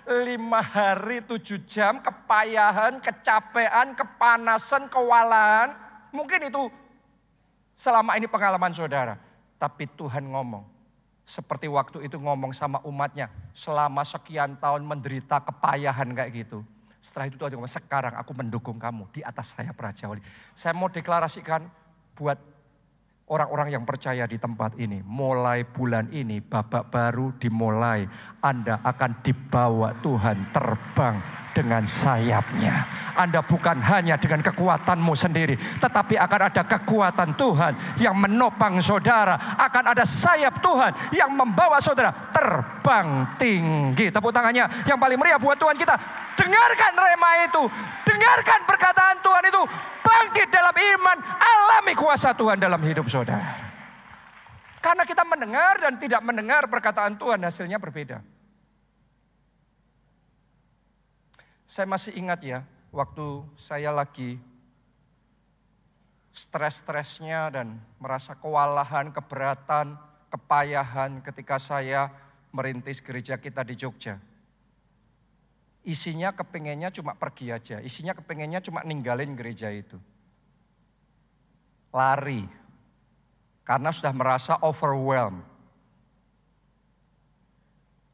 5 hari 7 jam kepayahan, kecapean, kepanasan, kewalahan. Mungkin itu selama ini pengalaman saudara. Tapi Tuhan ngomong. Seperti waktu itu ngomong sama umatnya. Selama sekian tahun menderita kepayahan kayak gitu. Setelah itu Tuhan ngomong, sekarang aku mendukung kamu di atas sayap Raja Wali. Saya mau deklarasikan buat orang-orang yang percaya di tempat ini. Mulai bulan ini babak baru dimulai. Anda akan dibawa Tuhan terbang dengan sayapnya. Anda bukan hanya dengan kekuatanmu sendiri. Tetapi akan ada kekuatan Tuhan yang menopang saudara. Akan ada sayap Tuhan yang membawa saudara terbang tinggi. Tepuk tangannya yang paling meriah buat Tuhan kita. Dengarkan rema itu. Dengarkan perkataan Tuhan itu. Bangkit dalam iman. Alami kuasa Tuhan dalam hidup saudara. Karena kita mendengar dan tidak mendengar perkataan Tuhan, hasilnya berbeda. Saya masih ingat ya, waktu saya lagi stres-stresnya dan merasa kewalahan, keberatan, kepayahan ketika saya merintis gereja kita di Jogja. Isinya kepengennya cuma pergi aja, isinya kepengennya cuma ninggalin gereja itu. lari. Karena sudah merasa overwhelmed.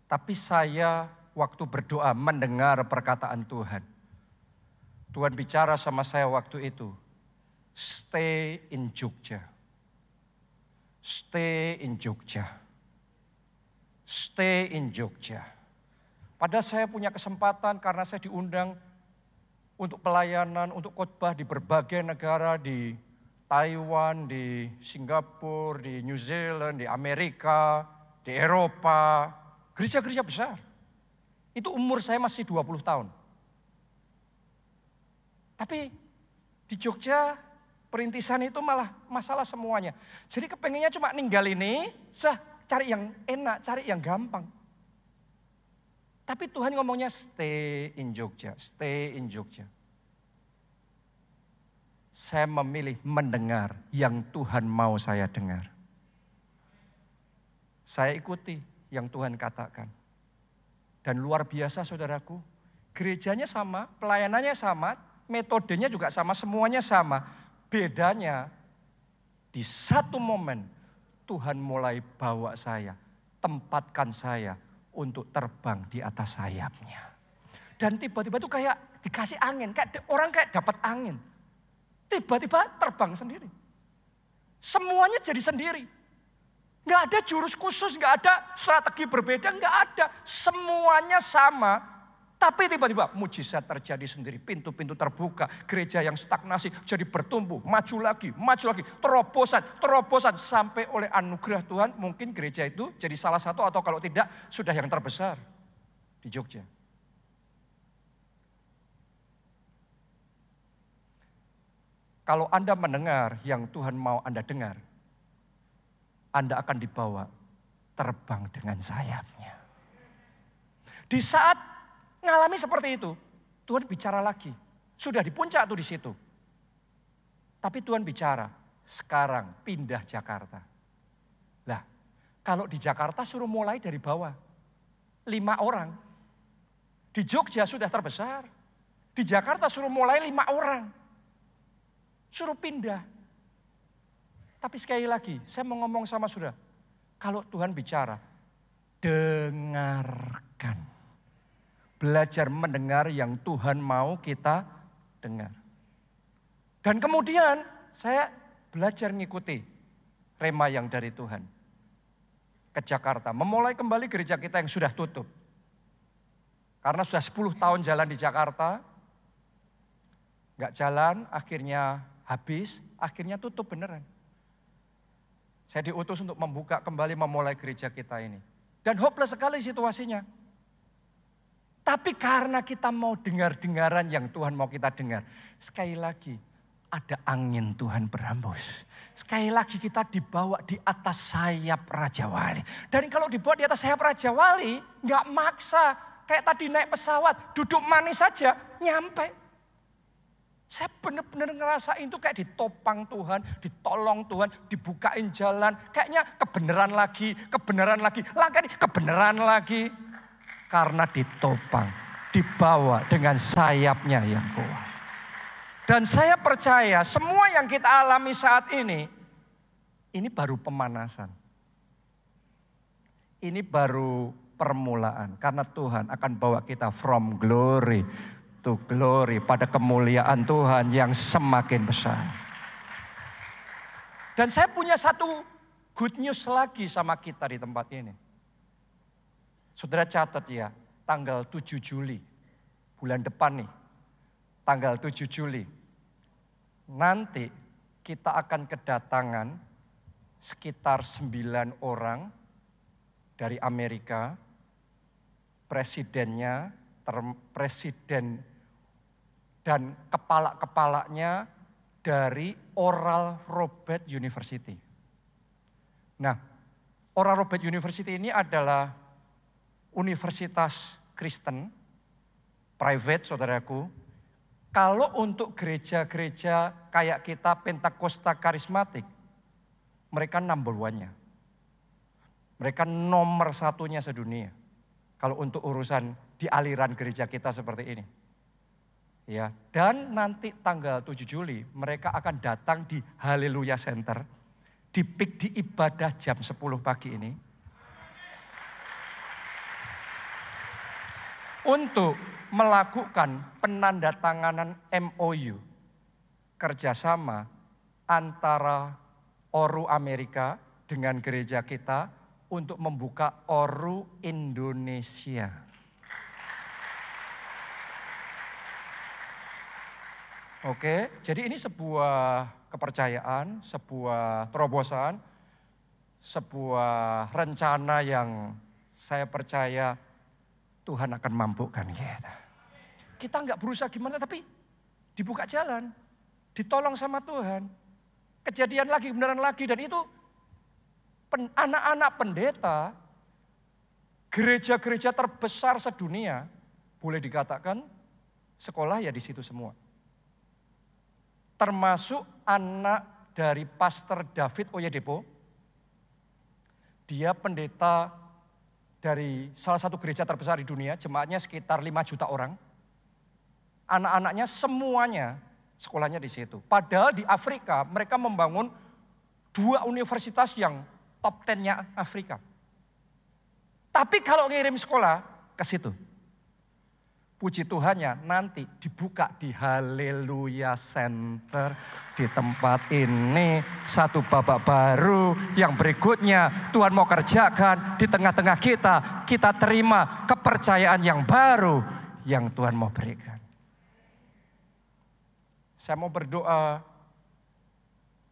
Tapi saya waktu berdoa mendengar perkataan Tuhan. Tuhan bicara sama saya waktu itu. Stay in Jogja. Stay in Jogja. Stay in Jogja. Padahal saya punya kesempatan karena saya diundang untuk pelayanan, untuk khotbah di berbagai negara, di Taiwan, di Singapura, di New Zealand, di Amerika, di Eropa. Gereja-gereja besar. Itu umur saya masih 20 tahun. Tapi di Jogja perintisan itu malah masalah semuanya. Jadi kepengennya cuma ninggal ini, sudah cari yang enak, cari yang gampang. Tapi Tuhan ngomongnya stay in Jogja, stay in Jogja. Saya memilih mendengar yang Tuhan mau saya dengar. Saya ikuti yang Tuhan katakan. Dan luar biasa saudaraku, gerejanya sama, pelayanannya sama, metodenya juga sama, semuanya sama. Bedanya di satu momen Tuhan mulai bawa saya, tempatkan saya untuk terbang di atas sayapnya. Dan tiba-tiba itu kayak dikasih angin, kayak orang kayak dapat angin. Tiba-tiba terbang sendiri. Semuanya jadi sendiri. Nggak ada jurus khusus, nggak ada strategi berbeda, nggak ada. Semuanya sama, tapi tiba-tiba mujizat terjadi sendiri. Pintu-pintu terbuka, gereja yang stagnasi jadi bertumbuh, maju lagi, terobosan. Sampai oleh anugerah Tuhan mungkin gereja itu jadi salah satu atau kalau tidak sudah yang terbesar di Jogja. Kalau Anda mendengar yang Tuhan mau Anda dengar, Anda akan dibawa terbang dengan sayapnya. Di saat ngalami seperti itu, Tuhan bicara lagi. Sudah di puncak tuh di situ. Tapi Tuhan bicara, sekarang pindah Jakarta. Lah, kalau di Jakarta suruh mulai dari bawah. 5 orang. Di Jogja sudah terbesar. Di Jakarta suruh mulai 5 orang. Suruh pindah. Tapi sekali lagi, saya mau ngomong sama saudara. Kalau Tuhan bicara, dengarkan. Belajar mendengar yang Tuhan mau kita dengar. Dan kemudian saya belajar ngikuti rema yang dari Tuhan. Ke Jakarta, memulai kembali gereja kita yang sudah tutup. Karena sudah 10 tahun jalan di Jakarta, nggak jalan, akhirnya habis, akhirnya tutup beneran. Saya diutus untuk membuka kembali, memulai gereja kita ini. Dan hopeless sekali situasinya. Tapi karena kita mau dengar-dengaran yang Tuhan mau kita dengar. Sekali lagi, ada angin Tuhan berhembus. Sekali lagi kita dibawa di atas sayap Raja Wali. Dan kalau dibawa di atas sayap Raja Wali, nggak maksa. Kayak tadi naik pesawat, duduk manis saja, nyampe. Saya benar-benar ngerasain itu kayak ditopang Tuhan, ditolong Tuhan, dibukain jalan. Kayaknya kebenaran lagi, langkah ini kebenaran lagi. Karena ditopang, dibawa dengan sayapnya yang kuat. Dan saya percaya semua yang kita alami saat ini baru pemanasan. Ini baru permulaan. Karena Tuhan akan bawa kita from glory to glory, pada kemuliaan Tuhan yang semakin besar. Dan saya punya satu good news lagi sama kita di tempat ini. Saudara catat ya, tanggal 7 Juli, bulan depan nih, tanggal 7 Juli. Nanti kita akan kedatangan sekitar 9 orang dari Amerika, presidennya, presiden dan kepala-kepalanya dari Oral Roberts University. Nah, Oral Roberts University ini adalah universitas Kristen, private saudaraku. Kalau untuk gereja-gereja kayak kita Pentakosta Karismatik, mereka number one-nya. Mereka nomor satunya sedunia. Kalau untuk urusan di aliran gereja kita seperti ini. Ya, dan nanti tanggal 7 Juli mereka akan datang di Haleluya Center. Di peak di ibadah jam 10 pagi ini. Untuk melakukan penandatanganan MOU. Kerjasama antara Oru Amerika dengan gereja kita untuk membuka Oru Indonesia. Oke, jadi ini sebuah kepercayaan, sebuah terobosan, sebuah rencana yang saya percaya Tuhan akan mampukan kita. Kita nggak berusaha gimana, tapi dibuka jalan, ditolong sama Tuhan. Kejadian lagi, kebenaran lagi, dan itu anak-anak pendeta, gereja-gereja terbesar sedunia, boleh dikatakan sekolah ya di situ semua. Termasuk anak dari Pastor David Oyedepo. Dia pendeta dari salah satu gereja terbesar di dunia, jemaatnya sekitar 5 juta orang. Anak-anaknya semuanya sekolahnya di situ. Padahal di Afrika mereka membangun 2 universitas yang top 10-nya Afrika. Tapi kalau ngirim sekolah ke situ, puji Tuhannya nanti dibuka di Haleluya Center. Di tempat ini satu babak baru yang berikutnya Tuhan mau kerjakan di tengah-tengah kita. Kita terima kepercayaan yang baru yang Tuhan mau berikan. Saya mau berdoa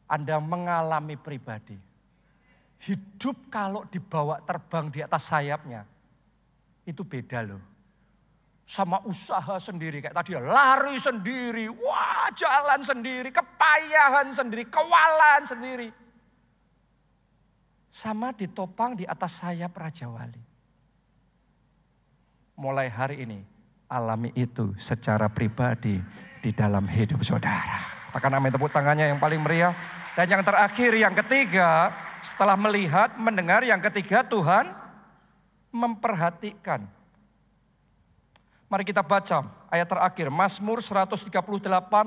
Anda mengalami pribadi. Hidup kalau dibawa terbang di atas sayapnya itu beda loh. Sama usaha sendiri, kayak tadi lari sendiri, wah jalan sendiri, kepayahan sendiri, kewalan sendiri. Sama ditopang di atas sayap Raja Wali. Mulai hari ini alami itu secara pribadi di dalam hidup saudara. Akan amin, tepuk tangannya yang paling meriah. Dan yang terakhir, yang ketiga, setelah melihat, mendengar, yang ketiga Tuhan memperhatikan. Mari kita baca ayat terakhir, Mazmur 138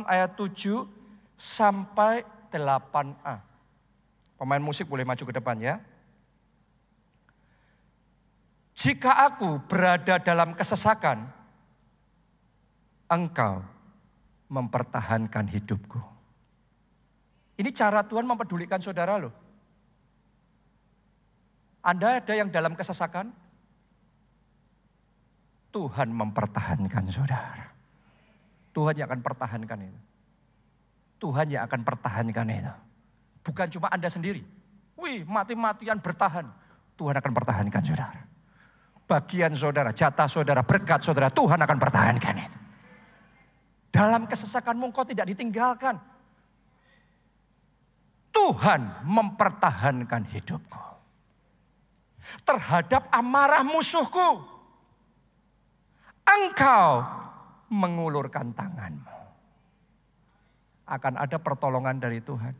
ayat 7 sampai 8a. Pemain musik boleh maju ke depan ya. Jika aku berada dalam kesesakan, Engkau mempertahankan hidupku. Ini cara Tuhan mempedulikan saudara loh. Anda ada yang dalam kesesakan? Tuhan mempertahankan saudara. Tuhan yang akan pertahankan itu. Tuhan yang akan pertahankan itu. Bukan cuma Anda sendiri. Wih, mati-matian bertahan. Tuhan akan pertahankan saudara. Bagian saudara, jatah saudara, berkat saudara, Tuhan akan pertahankan itu. Dalam kesesakanmu engkau tidak ditinggalkan. Tuhan mempertahankan hidupku. Terhadap amarah musuhku, Engkau mengulurkan tanganmu. Akan ada pertolongan dari Tuhan.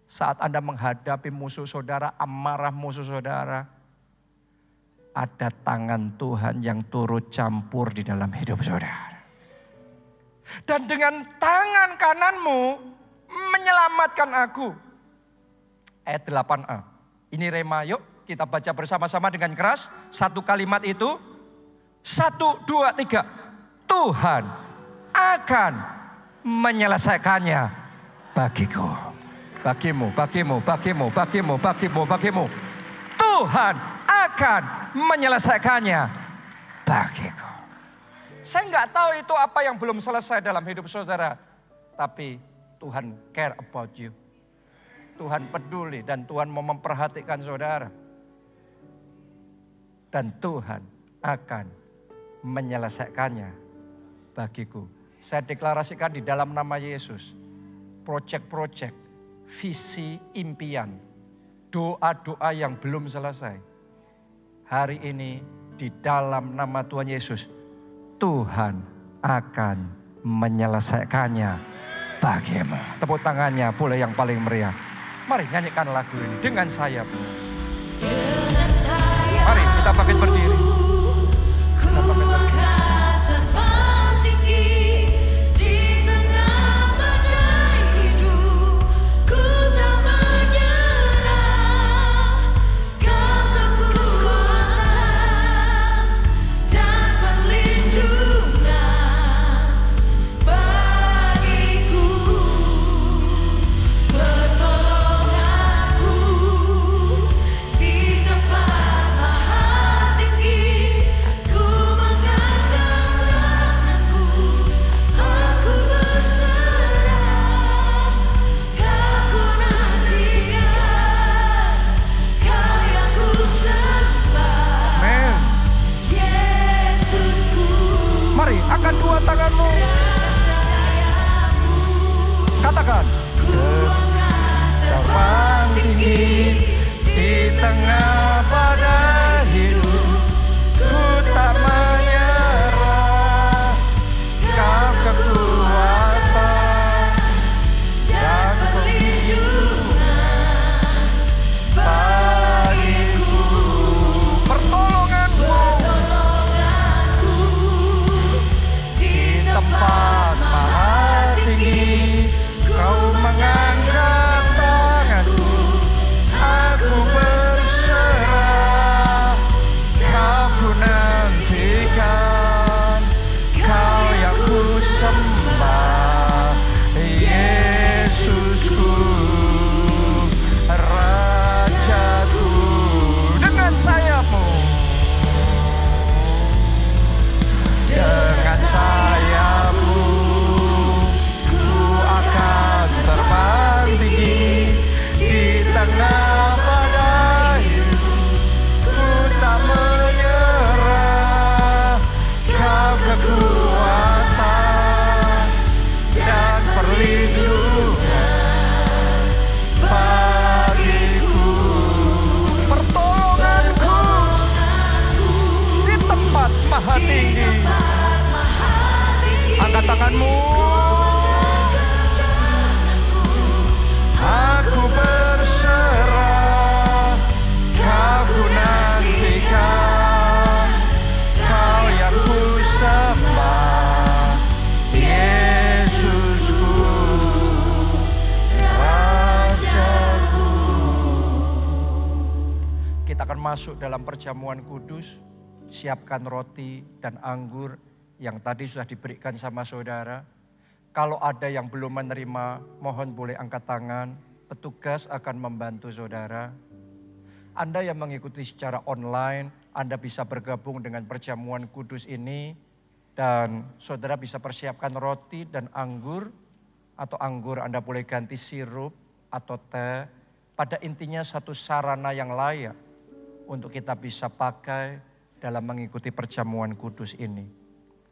Saat Anda menghadapi musuh saudara, amarah musuh saudara, ada tangan Tuhan yang turut campur di dalam hidup saudara. Dan dengan tangan kananmu menyelamatkan aku. Ayat 8a. Ini rema, yuk kita baca bersama-sama dengan keras. Satu kalimat itu. 1, 2, 3. Tuhan akan menyelesaikannya bagiku. Bagimu, bagimu, bagimu, bagimu, bagimu, bagimu. Tuhan akan menyelesaikannya bagiku. Saya nggak tahu itu apa yang belum selesai dalam hidup saudara. Tapi Tuhan care about you. Tuhan peduli dan Tuhan mau memperhatikan saudara. Dan Tuhan akan menyelesaikannya bagiku. Saya deklarasikan di dalam nama Yesus. Projek-projek, visi, impian, doa-doa yang belum selesai. Hari ini di dalam nama Tuhan Yesus, Tuhan akan menyelesaikannya bagimu. Tepuk tangannya boleh yang paling meriah. Mari nyanyikan lagu ini dengan saya. Mari kita bangkit berdiri. angkat tanganmu. Katakan. Terbang tinggi di tengah badai hidup, ku tak menyerah. Kau kekuatan dan perlindungan bagiku. Pertolonganmu di tempat maha tinggi. Kau mengangkat tanganku, aku berserah. Kau ku nantikan, Kau yang ku sembah, Yesusku, Rajaku. Dengan sayapmu, dengan sayapmu, akan terbang tinggi di tengah badai. Ku tak menyerah. Kau kekuatan dan perlindungan bagiku. Pertolonganku di tempat maha tinggi. Angkat tanganmu. Aku berserah, Kau ku nantikan, Kau yang ku sembah, Yesusku, Rajaku. Kita akan masuk dalam perjamuan kudus. Siapkan roti dan anggur yang tadi sudah diberikan sama saudara. Kalau ada yang belum menerima, mohon boleh angkat tangan. Petugas akan membantu saudara. Anda yang mengikuti secara online, Anda bisa bergabung dengan perjamuan kudus ini. Dan saudara bisa persiapkan roti dan anggur. Atau anggur Anda boleh ganti sirup atau teh. Pada intinya satu sarana yang layak untuk kita bisa pakai dalam mengikuti perjamuan kudus ini.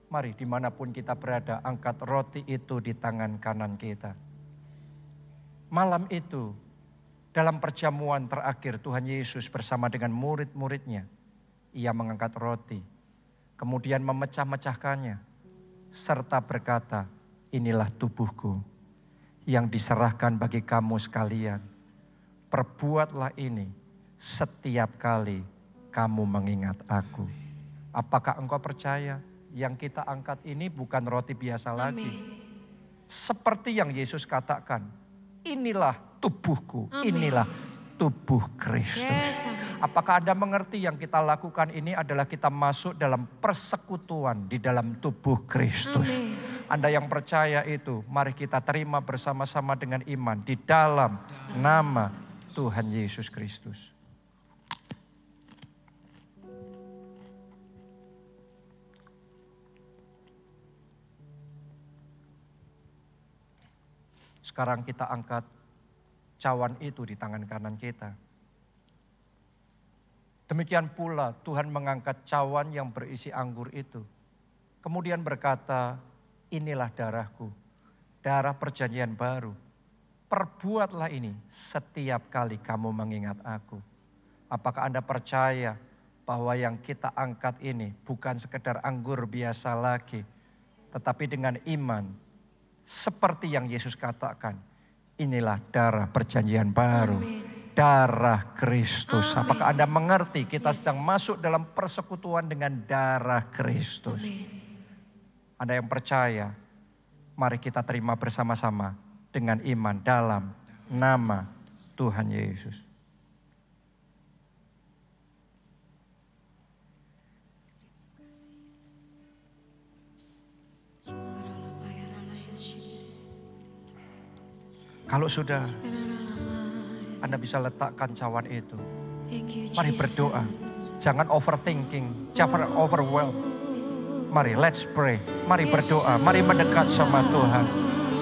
Mari dimanapun kita berada, angkat roti itu di tangan kanan kita. Malam itu, dalam perjamuan terakhir Tuhan Yesus bersama dengan murid-muridnya, Ia mengangkat roti, kemudian memecah-mecahkannya, serta berkata, inilah tubuhku yang diserahkan bagi kamu sekalian. Perbuatlah ini setiap kali kamu mengingat aku. Apakah engkau percaya? Yang kita angkat ini bukan roti biasa lagi. Seperti yang Yesus katakan, inilah tubuhku, inilah tubuh Kristus. Apakah Anda mengerti yang kita lakukan ini adalah kita masuk dalam persekutuan di dalam tubuh Kristus. Anda yang percaya itu, mari kita terima bersama-sama dengan iman di dalam nama Tuhan Yesus Kristus. Sekarang kita angkat cawan itu di tangan kanan kita. Demikian pula Tuhan mengangkat cawan yang berisi anggur itu. Kemudian berkata, inilah darahku, darah perjanjian baru. Perbuatlah ini setiap kali kamu mengingat aku. Apakah Anda percaya bahwa yang kita angkat ini bukan sekedar anggur biasa lagi. Tetapi dengan iman, seperti yang Yesus katakan, inilah darah perjanjian baru. Amin. Darah Kristus. Amin. Apakah Anda mengerti kita sedang masuk dalam persekutuan dengan darah Kristus? Amin. Anda yang percaya, mari kita terima bersama-sama dengan iman dalam nama Tuhan Yesus. Kalau sudah, Anda bisa letakkan cawan itu. Mari berdoa. Jangan overthinking, jangan overwhelm. Mari let's pray. Mari berdoa, mari mendekat sama Tuhan.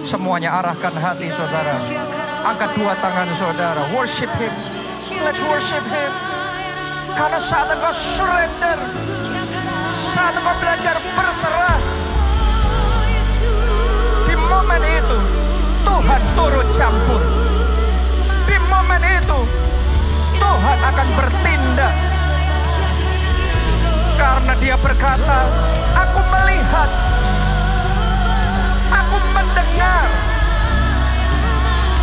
Semuanya arahkan hati saudara. Angkat dua tangan saudara. Worship Him. Let's worship Him. Karena saat engkau surrender, saat engkau belajar berserah, turut campur. Di momen itu Tuhan akan bertindak. Karena Dia berkata, aku melihat, aku mendengar,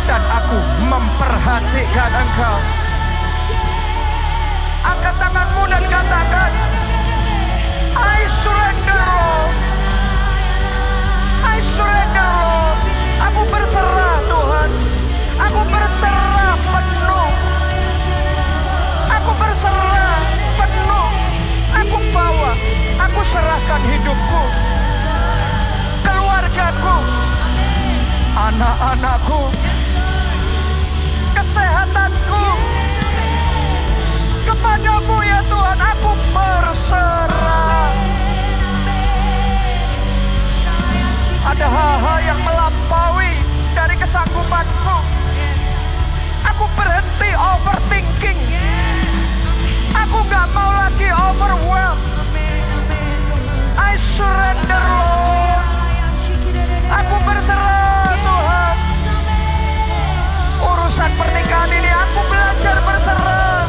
dan aku memperhatikan engkau. Angkat tanganmu dan katakan, I surrender Lord. I surrender Lord. Aku berserah Tuhan. Aku berserah penuh. Aku berserah penuh. Aku bawa, aku serahkan hidupku, keluargaku, anak-anakku, kesehatanku kepadamu ya Tuhan. Aku berserah. Ada hal-hal yang melampaui dari kesanggupanku. Aku berhenti overthinking. Aku gak mau lagi overwhelmed. I surrender Lord. Aku berserah Tuhan. Urusan pernikahan ini aku belajar berserah.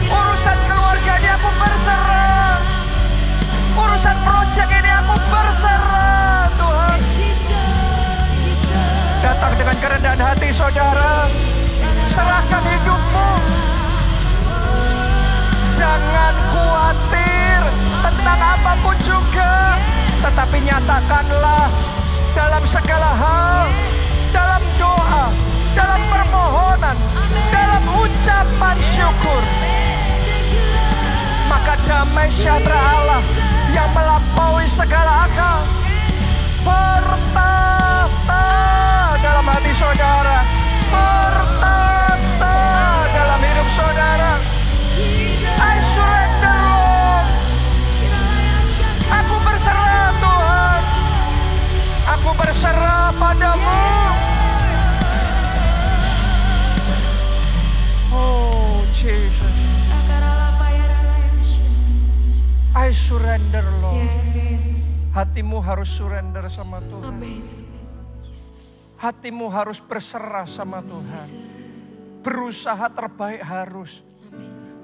Urusan keluarga ini aku berserah. Urusan proyek ini aku berserah Tuhan. Datang dengan kerendahan hati saudara. Serahkan hidupmu. Jangan khawatir tentang apapun juga. Tetapi nyatakanlah dalam segala hal. Dalam doa, dalam permohonan, dalam ucapan syukur. Maka damai sejahtera Allah yang melampaui segala akal bertata dalam hati saudara, bertata dalam hidup saudara. I surrender Lord. Aku berserah Tuhan. Aku berserah padamu. Oh Jesus. I surrender Lord. Hatimu harus surrender sama Tuhan. Hatimu harus berserah sama Tuhan. Berusaha terbaik harus.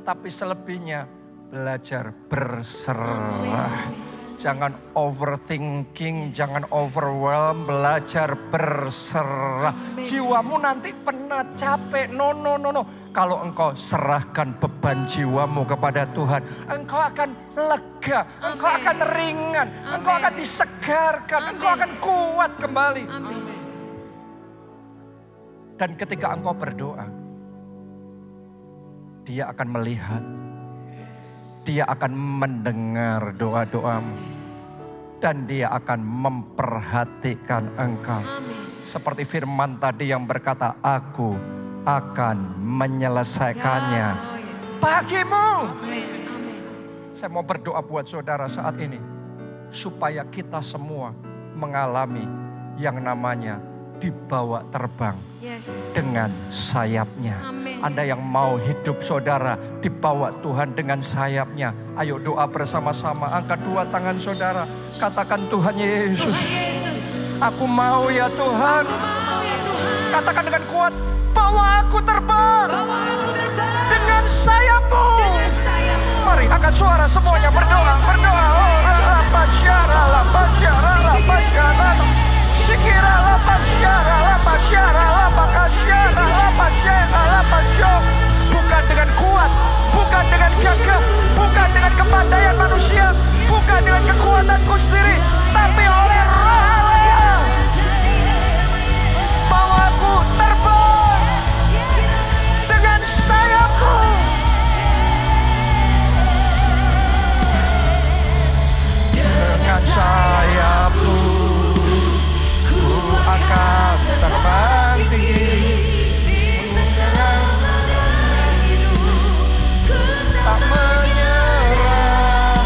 Tapi selebihnya belajar berserah. Jangan overthinking, jangan overwhelm, belajar berserah. Jiwamu nanti penat, capek, no. Kalau engkau serahkan beban jiwamu kepada Tuhan, engkau akan lega, engkau akan ringan, engkau akan disegarkan, engkau akan kuat kembali. Dan ketika engkau berdoa, Dia akan melihat, Dia akan mendengar doa-doamu, dan Dia akan memperhatikan engkau. Seperti firman tadi yang berkata, aku akan menyelesaikannya bagimu. Saya mau berdoa buat saudara saat ini, supaya kita semua mengalami yang namanya dibawa terbang dengan sayapnya. Anda yang mau hidup saudara dibawa Tuhan dengan sayapnya, ayo doa bersama-sama. Angkat dua tangan saudara, katakan, Tuhan Yesus, aku mau ya Tuhan. Katakan dengan kuat, bawa aku terbang dengan sayapmu. Mari angkat suara semuanya, berdoa. Oh, bukan dengan kuat, bukan dengan gagah, bukan dengan kepandaian manusia, bukan dengan kekuatanku sendiri, tapi oleh Roh Allah. Bawa aku terbang dengan sayapmu. Dengan sayapmu ku akan terbang tinggi, tak menyerah.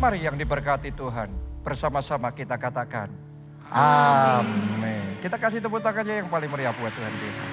Mari yang diberkati Tuhan, bersama-sama kita katakan, amin. Kita kasih tepuk tangannya yang paling meriah buat Tuhan kita.